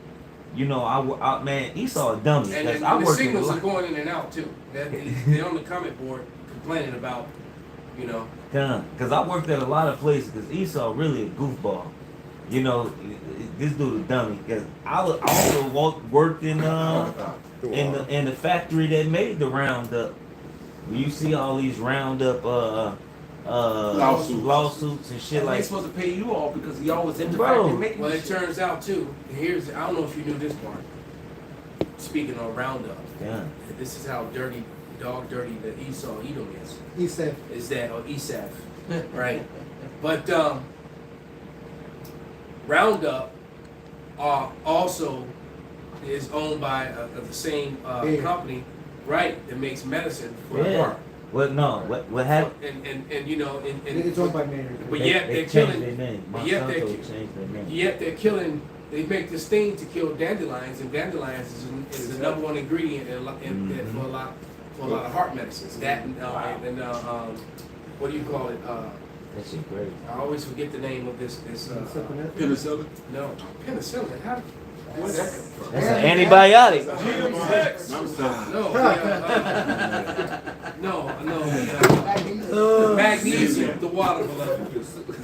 Speaker 8: you know, I man, Esau a dummy.
Speaker 2: And,
Speaker 8: 'cause
Speaker 2: and
Speaker 8: I
Speaker 2: the
Speaker 8: worked with a
Speaker 2: signals are
Speaker 8: lot.
Speaker 2: going in and out too. They're on the comment board complaining about, you know.
Speaker 8: Because I worked at a lot of places. Because Esau really a goofball. You know, this dude a dummy. Because I also worked in the factory that made the Roundup. You see all these Roundup lawsuits and shit
Speaker 5: And they
Speaker 8: like.
Speaker 5: supposed to pay you all because y'all was in the
Speaker 8: Bro.
Speaker 5: factory making
Speaker 2: Well,
Speaker 5: this
Speaker 2: it
Speaker 5: shit.
Speaker 2: turns out too. I don't know if you knew this part. Speaking of Roundup,
Speaker 8: Yeah.
Speaker 2: this is how dirty the Esau Edom is.
Speaker 1: He said,
Speaker 2: Is that or Esaf, right? But Roundup also is owned by the same company, right? That makes medicine for the
Speaker 8: Yeah.
Speaker 2: heart.
Speaker 8: Well, no. What happened?
Speaker 2: And you know,
Speaker 1: it's owned by Mary.
Speaker 2: but yet
Speaker 8: they
Speaker 2: they're
Speaker 8: changed
Speaker 2: killing.
Speaker 8: their name.
Speaker 2: But yet
Speaker 8: Monsanto
Speaker 2: they're
Speaker 8: changed their name.
Speaker 2: Yet they're killing. They make this thing to kill dandelions, and dandelions is the number one ingredient for a lot of heart medicines. That and what do you call it?
Speaker 8: That shit crazy.
Speaker 2: I always forget the name of this.
Speaker 6: Penicillin?
Speaker 2: No, penicillin. How? Where's that come from?
Speaker 8: That's an antibiotic.
Speaker 2: No, magnesium, the water below.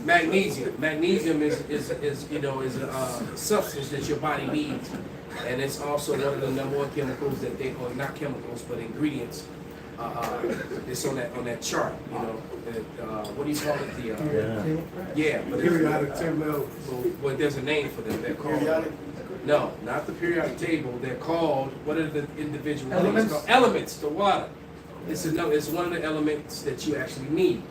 Speaker 2: Magnesium. Magnesium is you know is a substance that your body needs, and it's also one of the number one chemicals that they, or not chemicals, but ingredients. It's on that chart, you know. What do you call it? Yeah, but
Speaker 1: Periodic table.
Speaker 2: But there's a name for them. They're called. No, not the periodic table. They're called. What are the individual
Speaker 4: Elements?
Speaker 2: things called? Elements. The water. It's one of the elements that you actually need.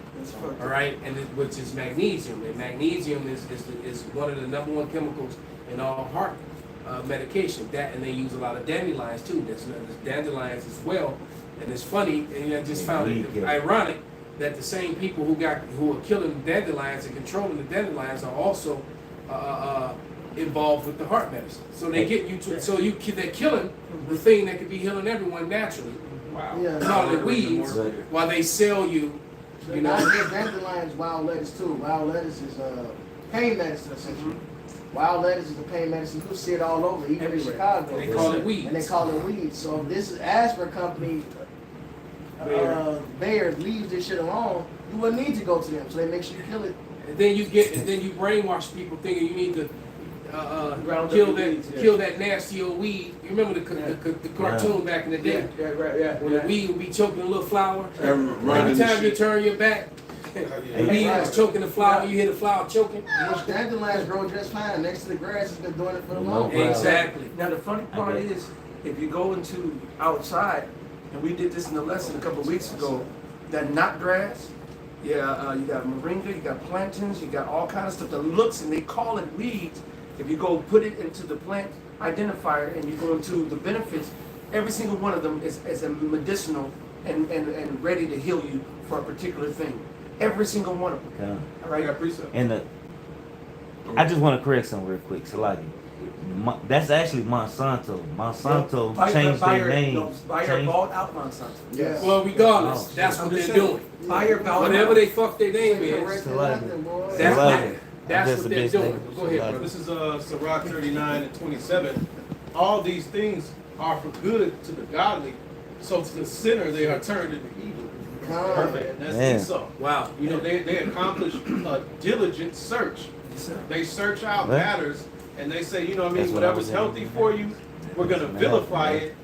Speaker 2: All right, and which is magnesium. And magnesium is one of the number one chemicals in all heart medication. That, and they use a lot of dandelions too. There's dandelions as well. And it's funny, and I just found it ironic that the same people who are killing dandelions and controlling the dandelions are also involved with the heart medicine. So they get you to, so they're killing the thing that could be healing everyone naturally.
Speaker 14: Wow.
Speaker 1: Yeah.
Speaker 2: Call it weeds, while they sell you, you know.
Speaker 1: Not just dandelions, wild lettuce too. Wild lettuce is pain medicine essentially. Wild lettuce is a pain medicine. You see it all over, even in Chicago.
Speaker 2: They call it weeds.
Speaker 1: And they call it weeds. So if this aspirin company, Bayer leaves this shit alone, you wouldn't need to go to them. So they make sure you kill it.
Speaker 2: And then you brainwash people thinking you need to kill that nasty old weed. You remember the cartoon back in the day?
Speaker 5: Yeah.
Speaker 2: When the weed would be choking a little flower. Every time you turn your back, the weed was choking the flower. You hear the flower choking.
Speaker 1: Which dandelions grow just fine next to the grass. Has been doing it for the long time.
Speaker 2: Exactly.
Speaker 5: Now the funny part is, if you go into outside, and we did this in the lesson a couple of weeks ago, that knot grass, you got moringa, you got plantains, you got all kinds of stuff that looks, and they call it weeds. If you go put it into the plant identifier and you go into the benefits, every single one of them is a medicinal and ready to heal you for a particular thing. Every single one of them.
Speaker 8: Yeah.
Speaker 5: All right, I appreciate it.
Speaker 8: And I just want to correct something real quick. Salagi. That's actually Monsanto. Monsanto changed their name.
Speaker 5: No, Bayer bought out Monsanto.
Speaker 1: Yes.
Speaker 2: Well, regardless, that's what they're doing.
Speaker 5: Bayer bought
Speaker 2: Whatever
Speaker 5: out.
Speaker 2: they fuck their name is, that's what they're doing. Go ahead, brother.
Speaker 14: This is Sirach 39 and 27. All these things are for good to the godly, so to the sinner they are turned into evil. Perfect. And that's Esau.
Speaker 2: Wow.
Speaker 14: You know, they accomplish a diligent search. They search out matters, and they say, you know what I mean, whatever's healthy for you, we're going to vilify it.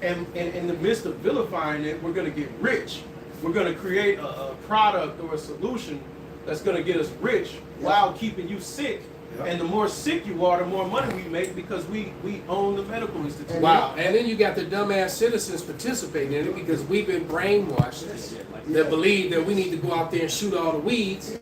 Speaker 14: And in the midst of vilifying it, we're going to get rich. We're going to create a product or a solution that's going to get us rich while keeping you sick. And the more sick you are, the more money we make because we own the medical institution.
Speaker 2: Wow. And then you got the dumbass citizens participating in it because we've been brainwashed that believe that we need to go out there and shoot all the weeds.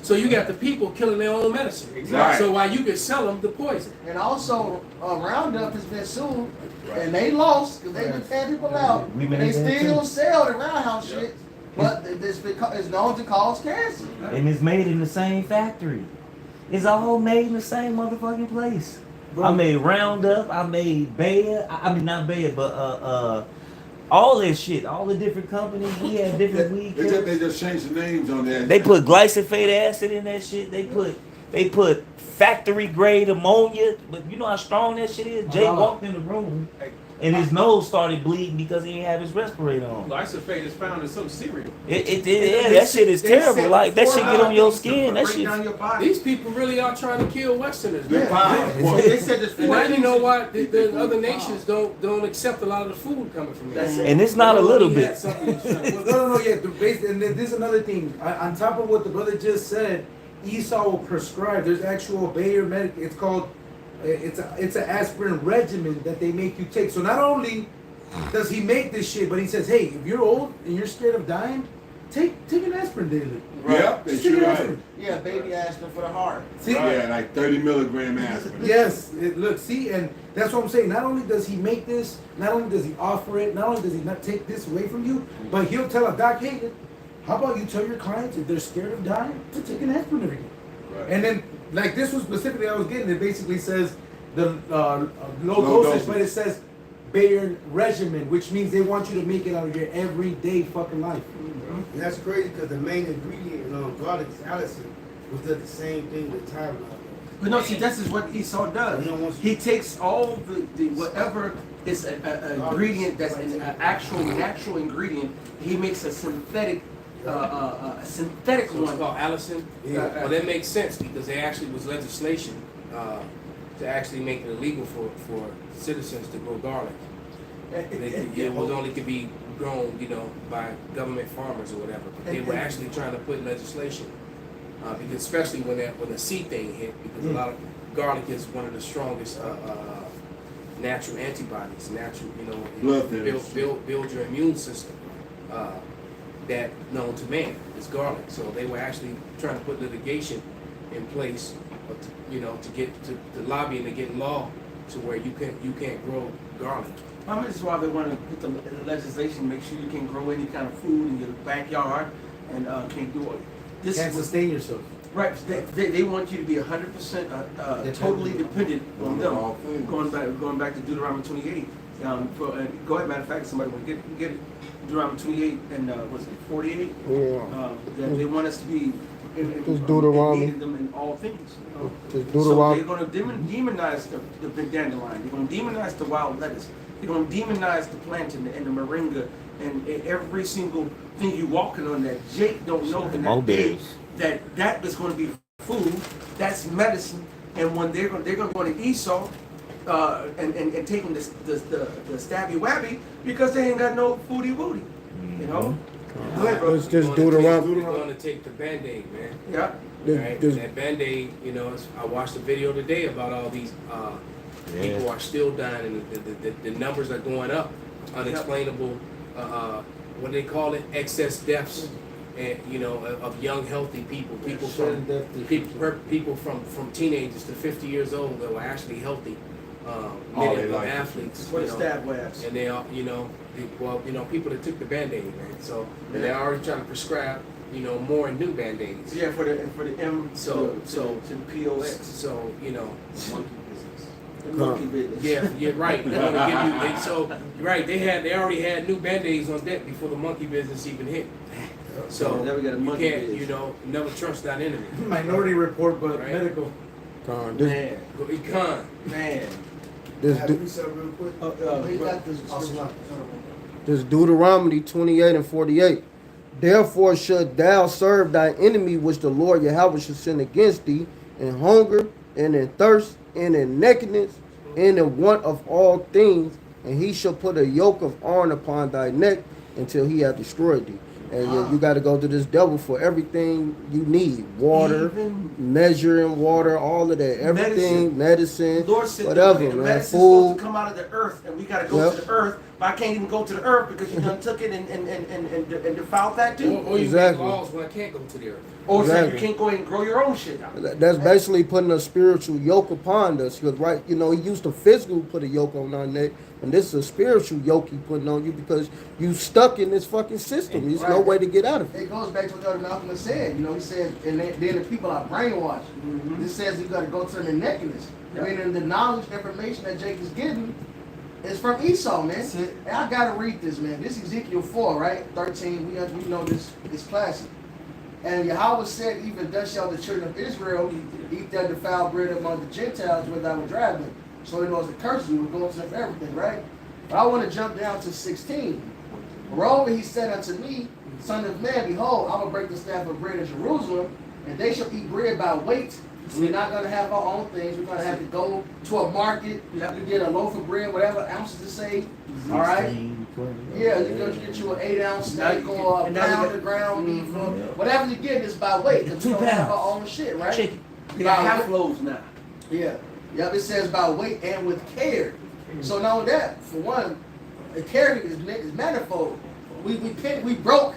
Speaker 2: So you got the people killing their own medicine.
Speaker 14: Exactly.
Speaker 2: So while you can sell them the poison.
Speaker 1: And also, Roundup has been sued, and they lost because they've been paying people out. They still sell the roundhouse shit, but it's known to cause cancer.
Speaker 8: And it's made in the same factory. It's all made in the same motherfucking place. I made Roundup, I made Bayer, I mean not Bayer, but all that shit, all the different companies, we had different weed killers.
Speaker 6: They just changed the names on there.
Speaker 8: They put glyphosate acid in that shit. They put factory grade ammonia. But you know how strong that shit is? Jay walked in the room and his nose started bleeding because he didn't have his respirator on.
Speaker 14: Glyphosate is found in some cereal.
Speaker 8: That shit is terrible. Like that shit get on your skin. That shit.
Speaker 2: These people really are trying to kill Westerners.
Speaker 5: They said this.
Speaker 2: And now you know what? The other nations don't accept a lot of the food coming from there.
Speaker 8: And it's not a little bit.
Speaker 4: No. Yeah, and this is another thing. On top of what the brother just said, Esau will prescribe. There's actual Bayer medic. It's called. It's an aspirin regimen that they make you take. So not only does he make this shit, but he says, hey, if you're old and you're scared of dying, take an aspirin daily.
Speaker 6: Right. Yep, they should. Right.
Speaker 1: Yeah, baby aspirin for the heart.
Speaker 4: See?
Speaker 6: Yeah, like 30 milligram aspirin.
Speaker 4: Yes, look, see, and that's what I'm saying. Not only does he make this, not only does he offer it, not only does he not take this away from you, but he'll tell a doc, hey, how about you tell your clients if they're scared of dying to take an aspirin every day. Right. And then, like this was specifically I was getting, it basically says the low dosage, but it says Bayer regimen, which means they want you to make it out of your everyday fucking life.
Speaker 1: Mm-hmm. And that's crazy because the main ingredient in garlic is allicin, which does the same thing with Tylenol.
Speaker 5: But no, see, this is what Esau does. He takes all the whatever is an ingredient that's an actual natural ingredient. He makes a synthetic
Speaker 2: one called allicin. Yeah. Well, that makes sense because there actually was legislation to actually make it illegal for citizens to grow garlic. It was only could be grown, by government farmers or whatever. But they were actually trying to put legislation because especially when the C thing hit, because a lot of garlic is one of the strongest natural antibodies, build your immune system. That known to man is garlic. So they were actually trying to put litigation in place, to get to lobby and to get law to where you can't grow garlic.
Speaker 5: How much is why they want to put the legislation, make sure you can grow any kind of food in your backyard and can't do it. this
Speaker 4: Can't sustain yourself.
Speaker 5: Right, they want you to be 100% totally dependent on them. Going back to Deuteronomy 28. Go ahead, matter of fact, somebody want to get it. Deuteronomy 28 and was it 48?
Speaker 3: Yeah.
Speaker 5: That they want us to be
Speaker 3: Deuteronomy.
Speaker 5: them in all things.
Speaker 3: Deuteronomy.
Speaker 5: So they're going to demonize the dandelion. They're going to demonize the wild lettuce. They're going to demonize the plantain and the moringa and every single thing you walking on that Jake don't know in that day that is going to be food. That's medicine. And when they're going to go to Esau and take them the stabby wabby because they ain't got no foodie woody. You know. Go ahead, bro.
Speaker 3: It's just Deuteronomy.
Speaker 2: We're going to take the Band-Aid, man.
Speaker 5: Yeah.
Speaker 2: Right? That Band-Aid, you know, I watched a video today about all these people are still dying, and the numbers are going up. Unexplainable, what do they call it? Excess deaths, and you know, of young healthy people, people from teenagers to 50 years old that were actually healthy. Many of them athletes,
Speaker 5: what stab webs,
Speaker 2: and they are, you know, people that took the Band-Aid, man. So and they're already trying to prescribe, you know, more new Band-Aids.
Speaker 5: Yeah, for the M.
Speaker 2: So
Speaker 5: to POX.
Speaker 2: So you know.
Speaker 5: Monkey business.
Speaker 2: Yeah, you're right. They're gonna give you, so you're right. They already had new Band-Aids on deck before the monkey business even hit. So
Speaker 5: now we got a
Speaker 2: you
Speaker 5: monkey
Speaker 2: can't,
Speaker 5: business.
Speaker 2: you know, never trust that enemy.
Speaker 4: Minority Report, but
Speaker 2: Right.
Speaker 4: medical.
Speaker 3: Con.
Speaker 5: Man,
Speaker 3: This
Speaker 1: Real quick. He got this.
Speaker 3: This Deuteronomy 28 and 48. Therefore should thou serve thy enemy which the Lord Yahweh shall send against thee in hunger and in thirst and in nakedness and in want of all things, and he shall put a yoke of iron upon thy neck until he have destroyed thee. And you got to go to this devil for everything you need. Water, measuring water, all of that. Everything, medicine,
Speaker 5: Lord said
Speaker 3: whatever,
Speaker 5: the
Speaker 3: man.
Speaker 5: medicine's supposed
Speaker 3: Food.
Speaker 5: to come out of the earth, and we got to go to the earth. But I can't even go to the earth because you done took it and defiled that too.
Speaker 2: Or you make laws where I can't go to the earth.
Speaker 5: Or it's like you can't go ahead and grow your own shit out.
Speaker 3: That's basically putting a spiritual yoke upon us. Because, right, you know, he used to physically put a yoke on our neck, and this is a spiritual yoke he putting on you because you stuck in this fucking system. There's no way to get out of it.
Speaker 1: It goes back to what Elder Malcolm said. You know, he said, and then the people are brainwashed. This says you got to go to the nakedness. I mean, the knowledge, information that Jake is getting is from Esau, man. And I got to read this, man. This is Ezekiel 4, right? 13. We know this is classic. And Yahweh said, even thus shall the children of Israel eat their defiled bread among the Gentiles where thou would drive them. So he knows the curses were going to them for everything, right? But I want to jump down to 16. Moreover, he said unto me, Son of man, behold, I will break the staff of bread in Jerusalem, and they shall eat bread by weight. We're not going to have our own things. We're going to have to go to a market. You get a loaf of bread, whatever ounces to say. All right? Yeah, you're going to get you an 8-ounce steak or a pound of ground beef or whatever you get is by weight. Because we don't have our own shit, right?
Speaker 5: Chicken. We got half loaves now.
Speaker 1: Yeah. Yep, it says by weight and with care. So not only that, for one, the care is manifold. We broke.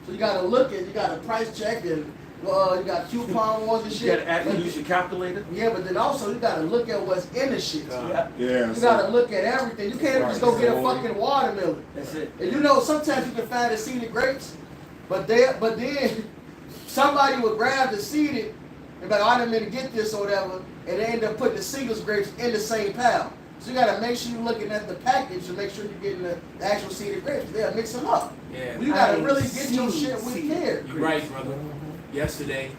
Speaker 1: So you gotta look at, you got a price check and you got coupon wars and shit.
Speaker 5: You gotta actually use your calculator.
Speaker 1: Yeah, but then also you gotta look at what's in the shit.
Speaker 6: Yeah.
Speaker 1: You gotta look at everything. You can't just go get a fucking watermelon.
Speaker 5: That's it.
Speaker 1: And you know, sometimes you can find the seeded grapes, but then somebody will grab the seeded and be like, I didn't mean to get this or whatever, and they end up putting the seedless grapes in the same pile. So you gotta make sure you're looking at the package to make sure you're getting the actual seeded grapes. They'll mix them up.
Speaker 2: Yeah.
Speaker 1: You gotta really get your shit with care.
Speaker 2: You're right, brother. Yesterday,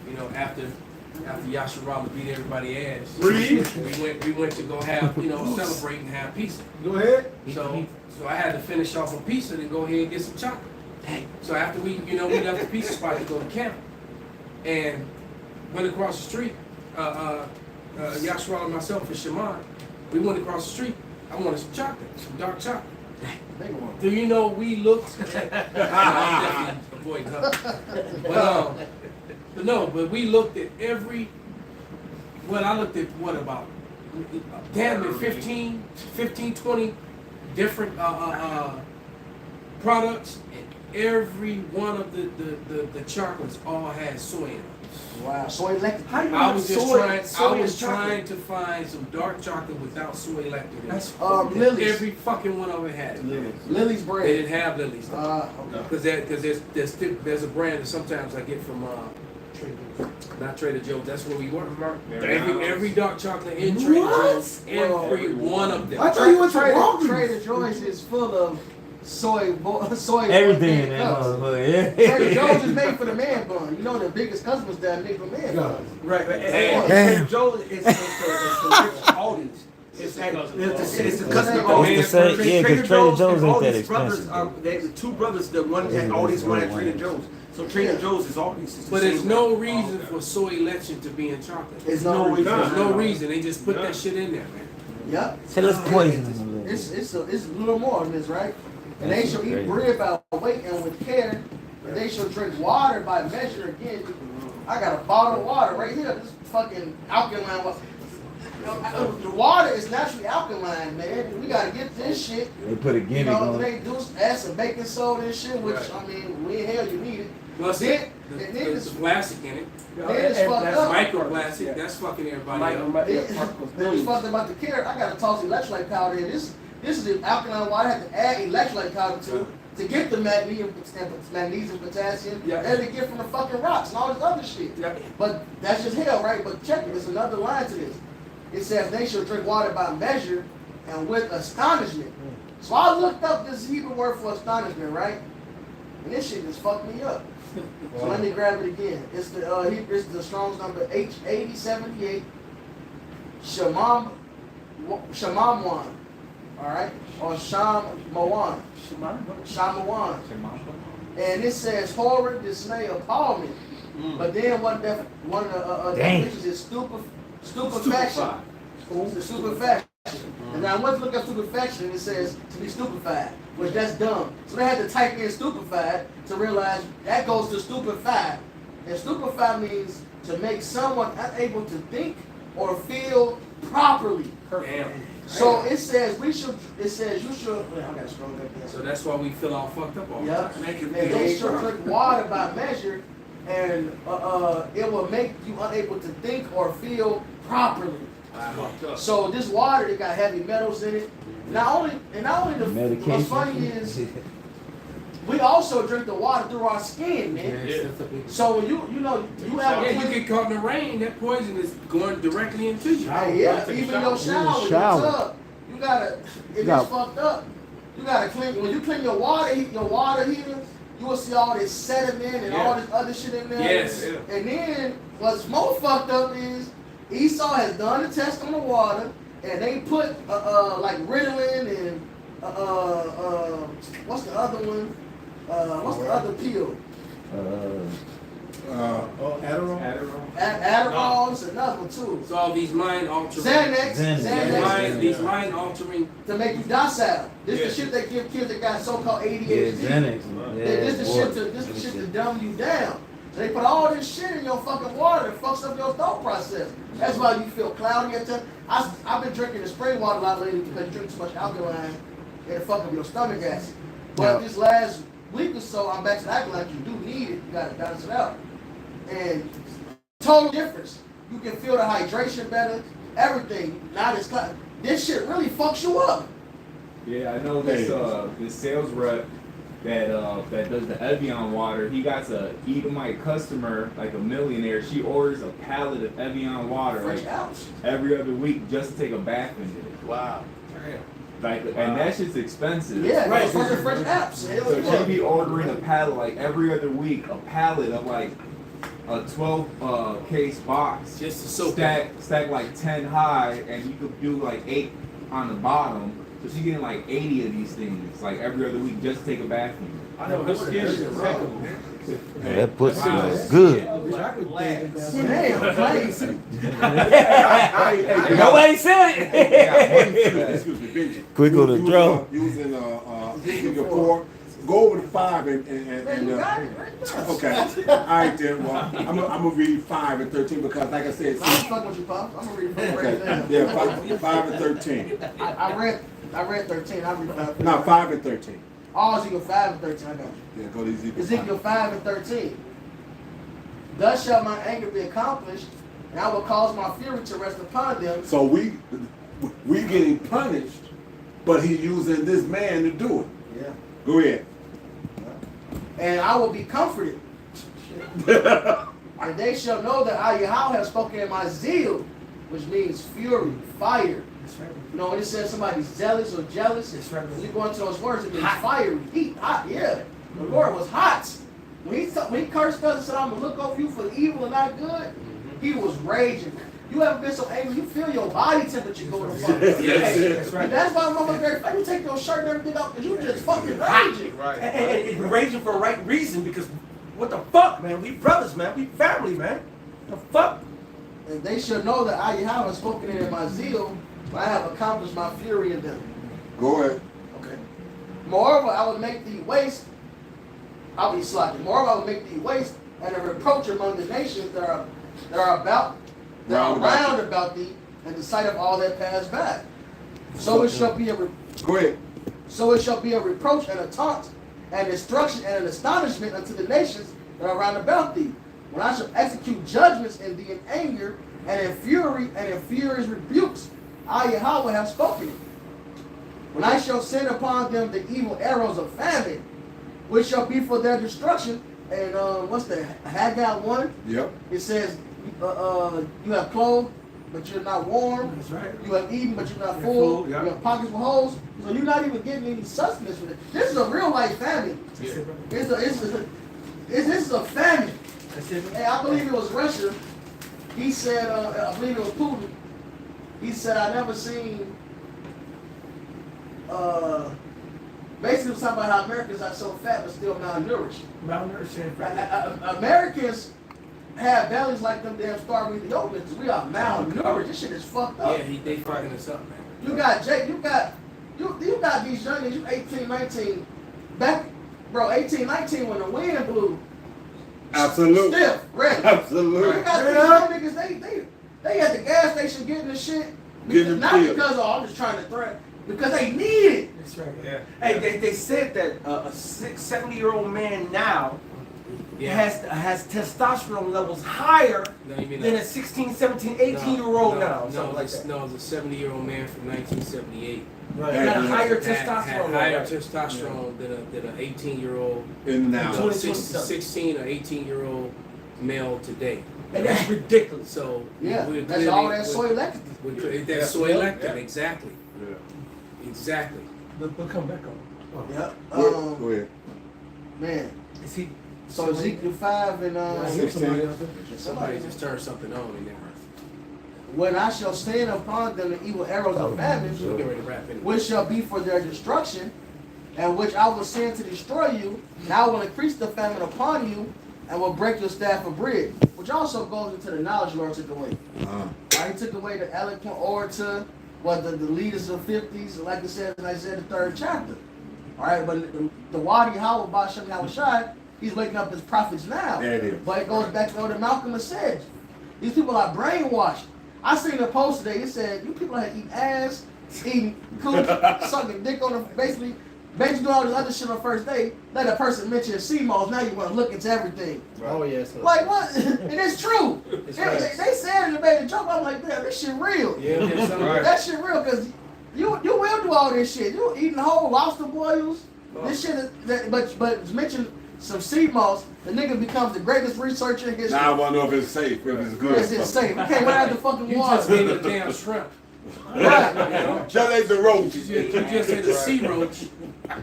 Speaker 2: you know, after Yahshua beat everybody ass, we went to go have, you know, celebrate and have pizza.
Speaker 4: Go ahead.
Speaker 2: So I had to finish off on pizza and go ahead and get some chocolate. So after we left the pizza spot to go to camp, and went across the street, Yahshua and myself and Shimon, we went across the street. I wanted some chocolate, some dark chocolate. Do you know we looked? I'm avoiding her. But we looked at every. Well, I looked at about damn near 15, 20 different products, every one of the chocolates all had soy in them.
Speaker 1: Wow. Soy lectin. How do you
Speaker 2: I was just trying.
Speaker 1: soy
Speaker 2: I was
Speaker 1: chocolate?
Speaker 2: trying to find some dark chocolate without soy lectin in it.
Speaker 1: That's Lily's.
Speaker 2: Every fucking one of them had it.
Speaker 1: Lily's bread.
Speaker 2: They didn't have Lily's.
Speaker 1: Okay.
Speaker 2: Because there's a brand that sometimes I get from not Trader Joe's. That's where we work. Every dark chocolate in Trader Joe's, every one of them.
Speaker 1: I thought you went to Trader Joe's is full of soy
Speaker 8: Everything in that
Speaker 1: cups.
Speaker 8: motherfucker. Yeah.
Speaker 1: Trader Joe's is made for the man bun. You know the biggest customers that make for man buns.
Speaker 5: Right. And Trader Joe's is the rich Aldi's. It's the customer.
Speaker 8: It's the same, yeah, because Trader Joe's ain't that expensive.
Speaker 5: The two brothers, the one at Aldi's, one at Trader Joe's. So Trader Joe's is Aldi's.
Speaker 2: But there's no reason for soy lectin to be in chocolate.
Speaker 1: There's no reason.
Speaker 2: There's no reason. They just put that shit in there, man.
Speaker 1: Yep.
Speaker 8: So let's poison them a little.
Speaker 1: It's a little more than this, right? And they should eat bread by weight and with care. And they should drink water by measure. Again, I got a bottle of water right here. This fucking alkaline water. The water is naturally alkaline, man. We gotta get this shit.
Speaker 8: They put a gimmick on
Speaker 1: They
Speaker 8: it.
Speaker 1: do add some baking soda and shit, which I mean, we in hell you need it.
Speaker 2: Plus,
Speaker 1: then
Speaker 2: there's plastic in it.
Speaker 1: then it's fucked up.
Speaker 2: Microplastic. That's fucking everybody up.
Speaker 1: Then it's fucked about the carrot. I gotta toss electrolyte powder in. This is the alkaline water. I have to add electrolyte powder to get the magnesium, potassium, and to get from the fucking rocks and all this other shit. But that's just hell, right? But check it. There's another line to this. It says they should drink water by measure and with astonishment. So I looked up this Hebrew word for astonishment, right? And this shit just fucked me up. So let me grab it again. It's the Strong's number H8078. Shamawan. Alright? Or Shamawan. Shamawan. And it says horror, dismay, appallment. But then one of the definitions is stupefaction. Stupefaction. And now I went to look up stupefaction and it says to be stupefied, which that's dumb. So they had to type in stupefied to realize that goes to stupefied. And stupefied means to make someone unable to think or feel properly.
Speaker 2: Damn.
Speaker 1: So it says you should. I got strong up there.
Speaker 2: So that's why we feel all fucked up all the
Speaker 1: Yep.
Speaker 2: time.
Speaker 1: And they should drink water by measure, and it will make you unable to think or feel properly. So this water, it got heavy metals in it. Not only what's funny is we also drink the water through our skin, man.
Speaker 2: Yeah.
Speaker 1: So when you have
Speaker 2: you get caught in the rain, that poison is going directly into you.
Speaker 1: Yeah, even your shower, your tub, you gotta. If it's fucked up, you gotta clean. When you clean your water heater, you will see all this sediment and all this other shit in there.
Speaker 2: Yes.
Speaker 1: And then what's more fucked up is Esau has done the test on the water, and they put like Ritalin and what's the other one? What's the other pill? Adderall's another one too.
Speaker 2: It's all these mind altering.
Speaker 1: Xanax.
Speaker 2: These mind altering
Speaker 1: to make you docile. This is the shit they give kids that got so-called ADHD. This is the shit to dumb you down. So they put all this shit in your fucking water that fucks up your thought process. That's why you feel cloudy at times. I've been drinking the spring water a lot lately because you drink too much alkaline and it fuck up your stomach acid. But this last week or so, I'm back to the alkaline. You do need it. You gotta balance it out. And total difference. You can feel the hydration better. Everything. Not as cloudy. This shit really fucks you up.
Speaker 15: Yeah, I know this sales rep that does the Evian water. He got a Edomite customer, like a millionaire. She orders a pallet of Evian water like every other week just to take a bath in it.
Speaker 2: Wow.
Speaker 15: And that shit's expensive.
Speaker 1: Yeah, right. Fresh apps.
Speaker 15: So she be ordering a pallet like every other week, a pallet of like a 12 case box.
Speaker 2: Just to soak
Speaker 15: stack like 10 high, and you could do like 8 on the bottom. So she's getting like 80 of these things, like every other week, just to take a bath in it.
Speaker 14: I know her skin is impeccable.
Speaker 8: That pussy smells good. Nobody said it.
Speaker 6: Excuse me, Benji.
Speaker 8: Quick on the draw.
Speaker 6: Using figure 4. Go over to 5 and okay. All right then. Well, I'm gonna read 5 and 13 because, like I said,
Speaker 1: I'm fucking with you, Pop. I'm gonna read 5 right now.
Speaker 6: Yeah, 5 and 13.
Speaker 1: I read 13. I read 5.
Speaker 6: No, 5 and 13.
Speaker 1: Oh, Ezekiel 5 and 13, I got you.
Speaker 6: Yeah, go to Ezekiel.
Speaker 1: Ezekiel 5 and 13. Thus shall my anger be accomplished, and I will cause my fury to rest upon them.
Speaker 6: So we getting punished, but he using this man to do it.
Speaker 1: Yeah.
Speaker 6: Go ahead.
Speaker 1: And I will be comforted. And they shall know that I, Yahweh, have spoken in my zeal, which means fury, fire. You know, when it says somebody's zealous or jealous, when you go into those words, it means fiery, heat, hot, yeah. The Lord was hot. When he cursed us and said, I'm going to look over you for evil and not good, he was raging. You ever been so angry, you feel your body temperature going up.
Speaker 14: That's right.
Speaker 1: That's why I'm very funny. You take your shirt and everything off because you just fucking raging.
Speaker 14: Right.
Speaker 5: And raging for the right reason, because what the fuck, man? We brothers, man. We family, man. The fuck?
Speaker 1: And they shall know that I, Yahweh, have spoken in my zeal, but I have accomplished my fury in them.
Speaker 6: Go ahead.
Speaker 1: Okay. Moreover, I will make thee waste. I'll be slacking. Moreover, I will make thee waste and a reproach among the nations that are round about thee, and the sight of all that pass by. So it shall be a
Speaker 6: Go ahead.
Speaker 1: So it shall be a reproach and a taunt and destruction and an astonishment unto the nations that are round about thee. When I shall execute judgments in thee in anger and in fury and in furious rebukes, I, Yahweh, have spoken it. When I shall send upon them the evil arrows of famine, which shall be for their destruction. And what's that? Haggai 1?
Speaker 6: Yep.
Speaker 1: It says, you have clothes, but you're not warm.
Speaker 14: That's right.
Speaker 1: You have eaten, but you're not full.
Speaker 14: Yeah.
Speaker 1: You have pockets with holes. So you're not even getting any sustenance with it. This is a real life famine.
Speaker 14: Yeah.
Speaker 1: This is a famine. Hey, I believe it was Russia. He said, I believe it was Putin. He said, I never seen, basically it was talking about how Americans are so fat but still malnourished. Americans have bellies like them damn starving Ethiopians. We are malnourished. This shit is fucked up.
Speaker 2: Yeah, they fucking us up, man.
Speaker 1: You got Jake, you got these youngins, you 18, 19, back, bro, 18, 19 when the wind blew.
Speaker 6: Absolutely.
Speaker 1: Stiff, ready.
Speaker 6: Absolutely.
Speaker 1: You got these young niggas, they at the gas station getting the shit. Not because, I'm just trying to threat, because they need it.
Speaker 14: That's right.
Speaker 5: Yeah. Hey, they said that a 70-year-old man now has testosterone levels higher than a 16, 17, 18-year-old now.
Speaker 2: No, it's a 70-year-old man from 1978.
Speaker 5: Right. Got a higher testosterone.
Speaker 2: Higher testosterone than an 18-year-old.
Speaker 6: In now.
Speaker 2: 16 or 18-year-old male today.
Speaker 5: And that's ridiculous.
Speaker 2: So
Speaker 1: yeah, that's all that soy lectin.
Speaker 2: That's soy lectin, exactly.
Speaker 6: Yeah.
Speaker 2: Exactly.
Speaker 14: We'll come back on.
Speaker 1: Yeah.
Speaker 6: Go ahead.
Speaker 1: Man.
Speaker 14: Is he?
Speaker 1: So Ezekiel 5 and
Speaker 2: Somebody just turned something on in there.
Speaker 1: when I shall send upon them the evil arrows of famine, which shall be for their destruction, and which I will send to destroy you, and I will increase the famine upon you, and will break your staff of bread. Which also goes into the knowledge Lord took away. Right? He took away the eloquent orator, the leaders of 50s, like it says in Isaiah the 3rd chapter. All right, but the Wadi YAHAWASHI, he's waking up his prophets now.
Speaker 6: There it is.
Speaker 1: But it goes back to what Malcolm has said. These people are brainwashed. I seen a post today. It said, you people that eat ass, eating cooch, sucking dick on the, basically doing all this other shit on the first day. Let a person mention CMOs. Now you want to look into everything.
Speaker 14: Right. Oh, yes.
Speaker 1: Like what? And it's true. They said it and made a joke. I'm like, damn, this shit real.
Speaker 2: Yeah,
Speaker 1: right. That shit real because you will do all this shit. You eating whole lobster boils. This shit is, but it's mentioned some sea moss, the nigga becomes the greatest researcher in history.
Speaker 6: Now I want to know if it's safe, if it's good.
Speaker 1: Yes, it's safe. We can't run out the fucking water.
Speaker 2: You just ate the damn shrimp.
Speaker 1: Right.
Speaker 6: Just ate the roach.
Speaker 2: You just ate the sea roach,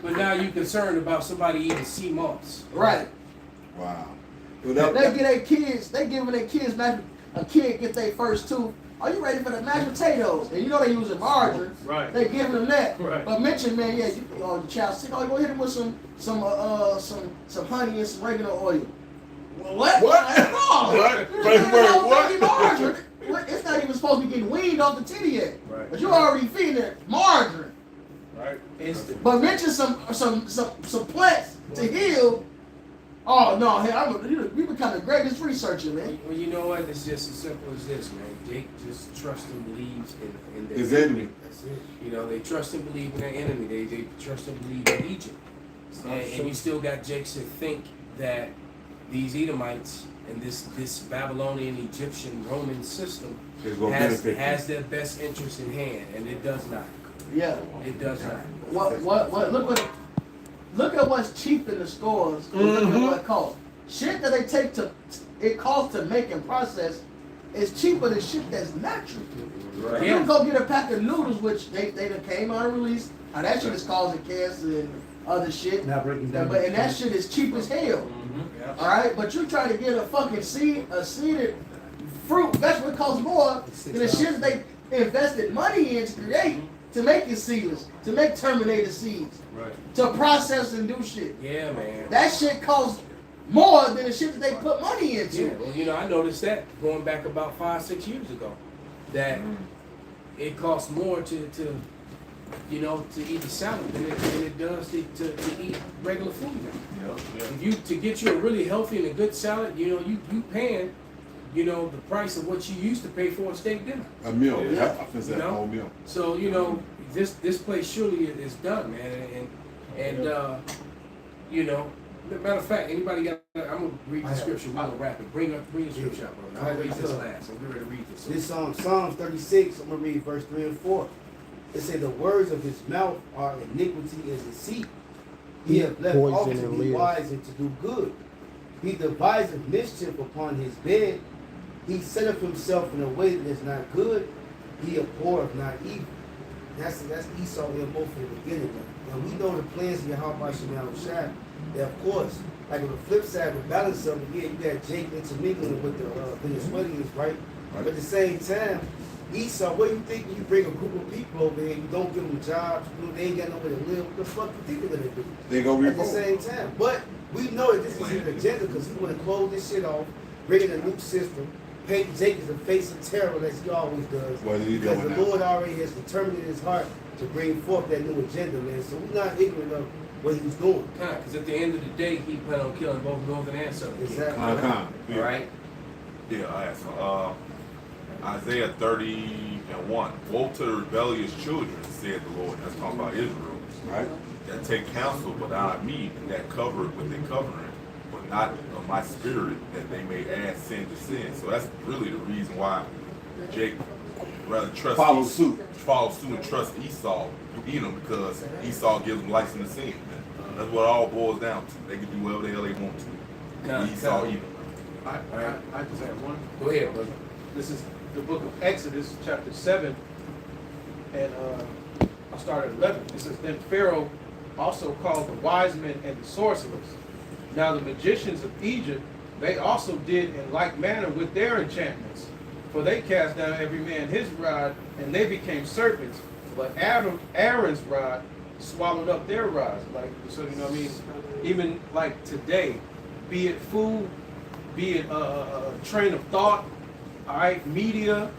Speaker 2: but now you're concerned about somebody eating sea moss.
Speaker 1: Right.
Speaker 6: Wow.
Speaker 1: They get their kids, they giving their kids, a kid get their first tooth. Are you ready for the mashed potatoes? And you know they using margarine.
Speaker 14: Right.
Speaker 1: They giving them that.
Speaker 14: Right.
Speaker 1: But mention, man, yeah, the child sick. Oh, go hit him with some honey and some regular oil. Well, what?
Speaker 6: What?
Speaker 1: No.
Speaker 6: What?
Speaker 1: Margarine. It's not even supposed to be getting weaned off the titty yet.
Speaker 14: Right.
Speaker 1: But you already feeding it margarine.
Speaker 14: Right. Instant.
Speaker 1: But mention some plants to heal. Oh no, hey, you become the greatest researcher, man.
Speaker 2: Well, you know what? It's just as simple as this, man. Jake just trusts and believes in their
Speaker 6: his enemy.
Speaker 2: That's it. You know, they trust and believe in their enemy. They trust and believe in Egypt. And you still got jakes that think that these Edomites and this Babylonian, Egyptian, Roman system has their best interest in hand, and it does not.
Speaker 16: Yeah.
Speaker 2: It does not.
Speaker 16: What look at what's cheap in the stores. Look at what it costs. Shit that they take it costs to make and process is cheaper than shit that's natural. Right. You can go get a pack of noodles, which they done came out of release. Now that shit is causing cancer and other shit.
Speaker 4: Not breaking down.
Speaker 16: But and that shit is cheap as hell.
Speaker 2: Yeah.
Speaker 16: All right, but you try to get a fucking seeded fruit, vegetable costs more than the shit they invested money in to create, to make it seedless, to make Terminator seeds,
Speaker 2: right,
Speaker 16: to process and do shit.
Speaker 2: Yeah, man.
Speaker 16: That shit costs more than the shit that they put money into.
Speaker 2: Yeah, well, I noticed that going back about 5-6 years ago, that it costs more to eat a salad than it does to eat regular food now. If you to get you a really healthy and a good salad, you paying, the price of what you used to pay for a steak dinner.
Speaker 6: A meal, whole meal.
Speaker 2: So this place surely is done, man, and matter of fact, anybody got? I'm gonna read the scripture. We're gonna wrap it. Bring the scripture up, bro. I'll read this last. I'm ready to read this.
Speaker 1: This Psalms 36. I'm gonna read verse 3 and 4. It says, the words of his mouth are iniquity and deceit. He hath left off to be wise and to do good. He deviseth mischief upon his bed. He setteth himself in a way that is not good. He abhorreth not evil. That's Esau in both in the beginning. And we know the plans of YAHAWASHI. That of course, like on the flip side, the balance of it, you got Jake intermingling with the Venezuelans, right? But at the same time, Esau, what do you think when you bring a group of people over here, you don't give them jobs, they ain't got nowhere to live, what the fuck you think they're gonna do?
Speaker 6: They gonna
Speaker 1: at the same time. But we know that this is his agenda because he wanna close this shit off, bring in a new system, paint Jake as the face of terror as he always does. Because the Lord already has determined in his heart to bring forth that new agenda, man. So we're not ignorant of what he's doing.
Speaker 2: Because at the end of the day, he planned on killing both Northern and Southern.
Speaker 1: Exactly.
Speaker 2: All right?
Speaker 17: Yeah, I asked Isaiah 30:1. Woe to the rebellious children, said the Lord. That's talking about Israel.
Speaker 6: Right.
Speaker 17: That take counsel without me, and that cover it with a covering, but not of my spirit, that they may add sin to sin. So that's really the reason why Jake rather follow suit and trust Esau, Edom, because Esau gives them license to sin. That's what it all boils down to. They can do whatever the hell they want to. Esau, Edom.
Speaker 14: I just have one.
Speaker 2: Go ahead, brother.
Speaker 14: This is the book of Exodus, chapter 7, and I start at 11. It says, then Pharaoh also called the wise men and the sorcerers. Now the magicians of Egypt, they also did in like manner with their enchantments. For they cast down every man his rod, and they became serpents. But Aaron's rod swallowed up their rods. So you know what I mean? Even like today, be it food, be it a train of thought, all right, media,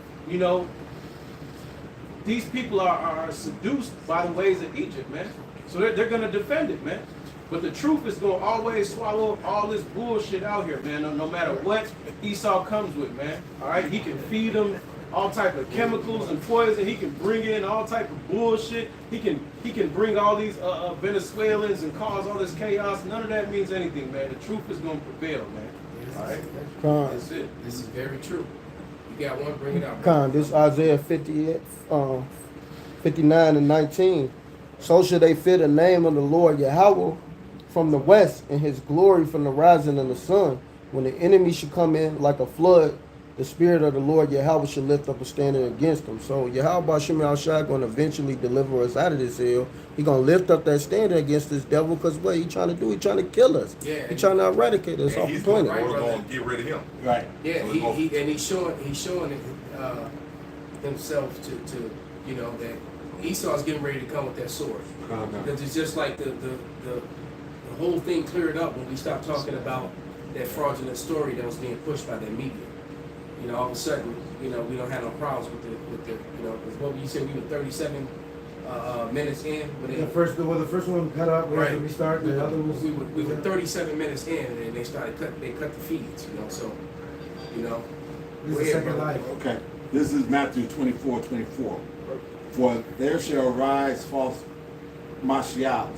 Speaker 14: these people are seduced by the ways of Egypt, man. So they're going to defend it, man. But the truth is going to always swallow up all this bullshit out here, man, no matter what Esau comes with, man. All right, he can feed them all type of chemicals and poison. He can bring in all type of bullshit. He can bring all these Venezuelans and cause all this chaos. None of that means anything, man. The truth is going to prevail, man. All right, that's it.
Speaker 2: This is very true. You got one, bring it out.
Speaker 3: This Isaiah 59 and 19. So shall they fear the name of the Lord Yahweh from the west, and his glory from the rising of the sun. When the enemy should come in like a flood, the spirit of the Lord Yahweh should lift up a standard against them. So YAHAWASHI going to eventually deliver us out of this hell. He going to lift up that standard against this devil, because what he trying to do? He trying to kill us.
Speaker 2: Yeah,
Speaker 3: he trying to eradicate us off the planet.
Speaker 17: We're going to get rid of him.
Speaker 2: Right. Yeah, he's showing himself to that Esau's getting ready to come with that sword. Because it's just like the whole thing cleared up when we stopped talking about that fraudulent story that was being pushed by the media. All of a sudden, we don't have no problems with the what you said, we were 37 minutes in.
Speaker 4: The first one cut out, we had to restart. The other was
Speaker 2: we were 37 minutes in, and they cut the feeds.
Speaker 4: This is second life.
Speaker 6: Okay, this is Matthew 24:24. For there shall rise false Mashiachs,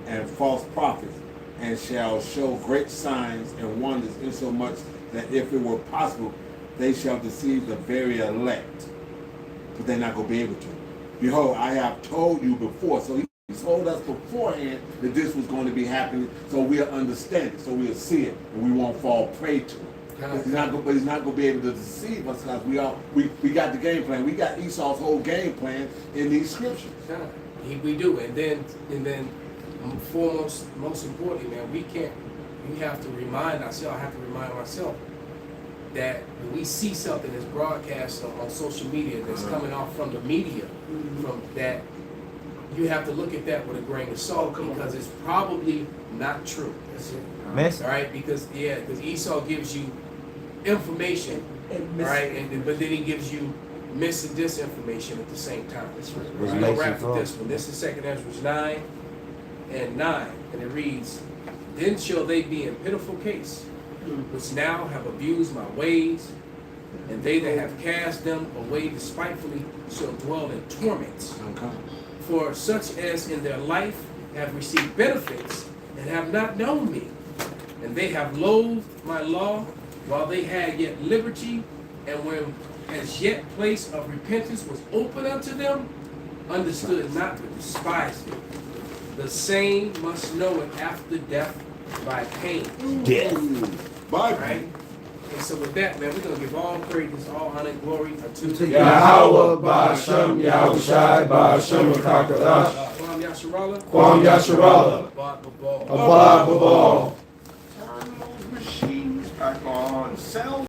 Speaker 6: and false prophets, and shall show great signs and wonders, insomuch that if it were possible, they shall deceive the very elect. But they're not going to be able to. Behold, I have told you before. So he told us beforehand that this was going to be happening, so we'll understand it, so we'll see it, and we won't fall prey to it. But he's not going to be able to deceive us, because we got the game plan. We got Esau's whole game plan in these scriptures.
Speaker 2: We do, and then foremost, most importantly, man, we have to remind ourselves. I have to remind myself that when we see something that's broadcast on social media that's coming off from the media, from that, you have to look at that with a grain of salt, because it's probably not true. All right, because Esau gives you information, right, but then he gives you mis and disinformation at the same time. We're gonna wrap with this one. This is 2 Ezra 9:9, and it reads, "Then shall they be in pitiful case, which now have abused my ways, and they that have cast them away despitefully shall dwell in torments. For such as in their life have received benefits and have not known me, and they have loathed my law while they had yet liberty, and when as yet place of repentance was open unto them, understood not but despised it. The same must know it after death by pain."
Speaker 6: Death. By
Speaker 2: pain. And so with that, man, we're going to give all praises, all honor and glory unto
Speaker 3: Yahawah, Ba'ashem, Yahushai, Ba'ashem, Kakadash,
Speaker 2: Kwam Yasharallah,
Speaker 3: Kwam Yasharallah, Abad Babal.
Speaker 14: Turn those machines back on. Sell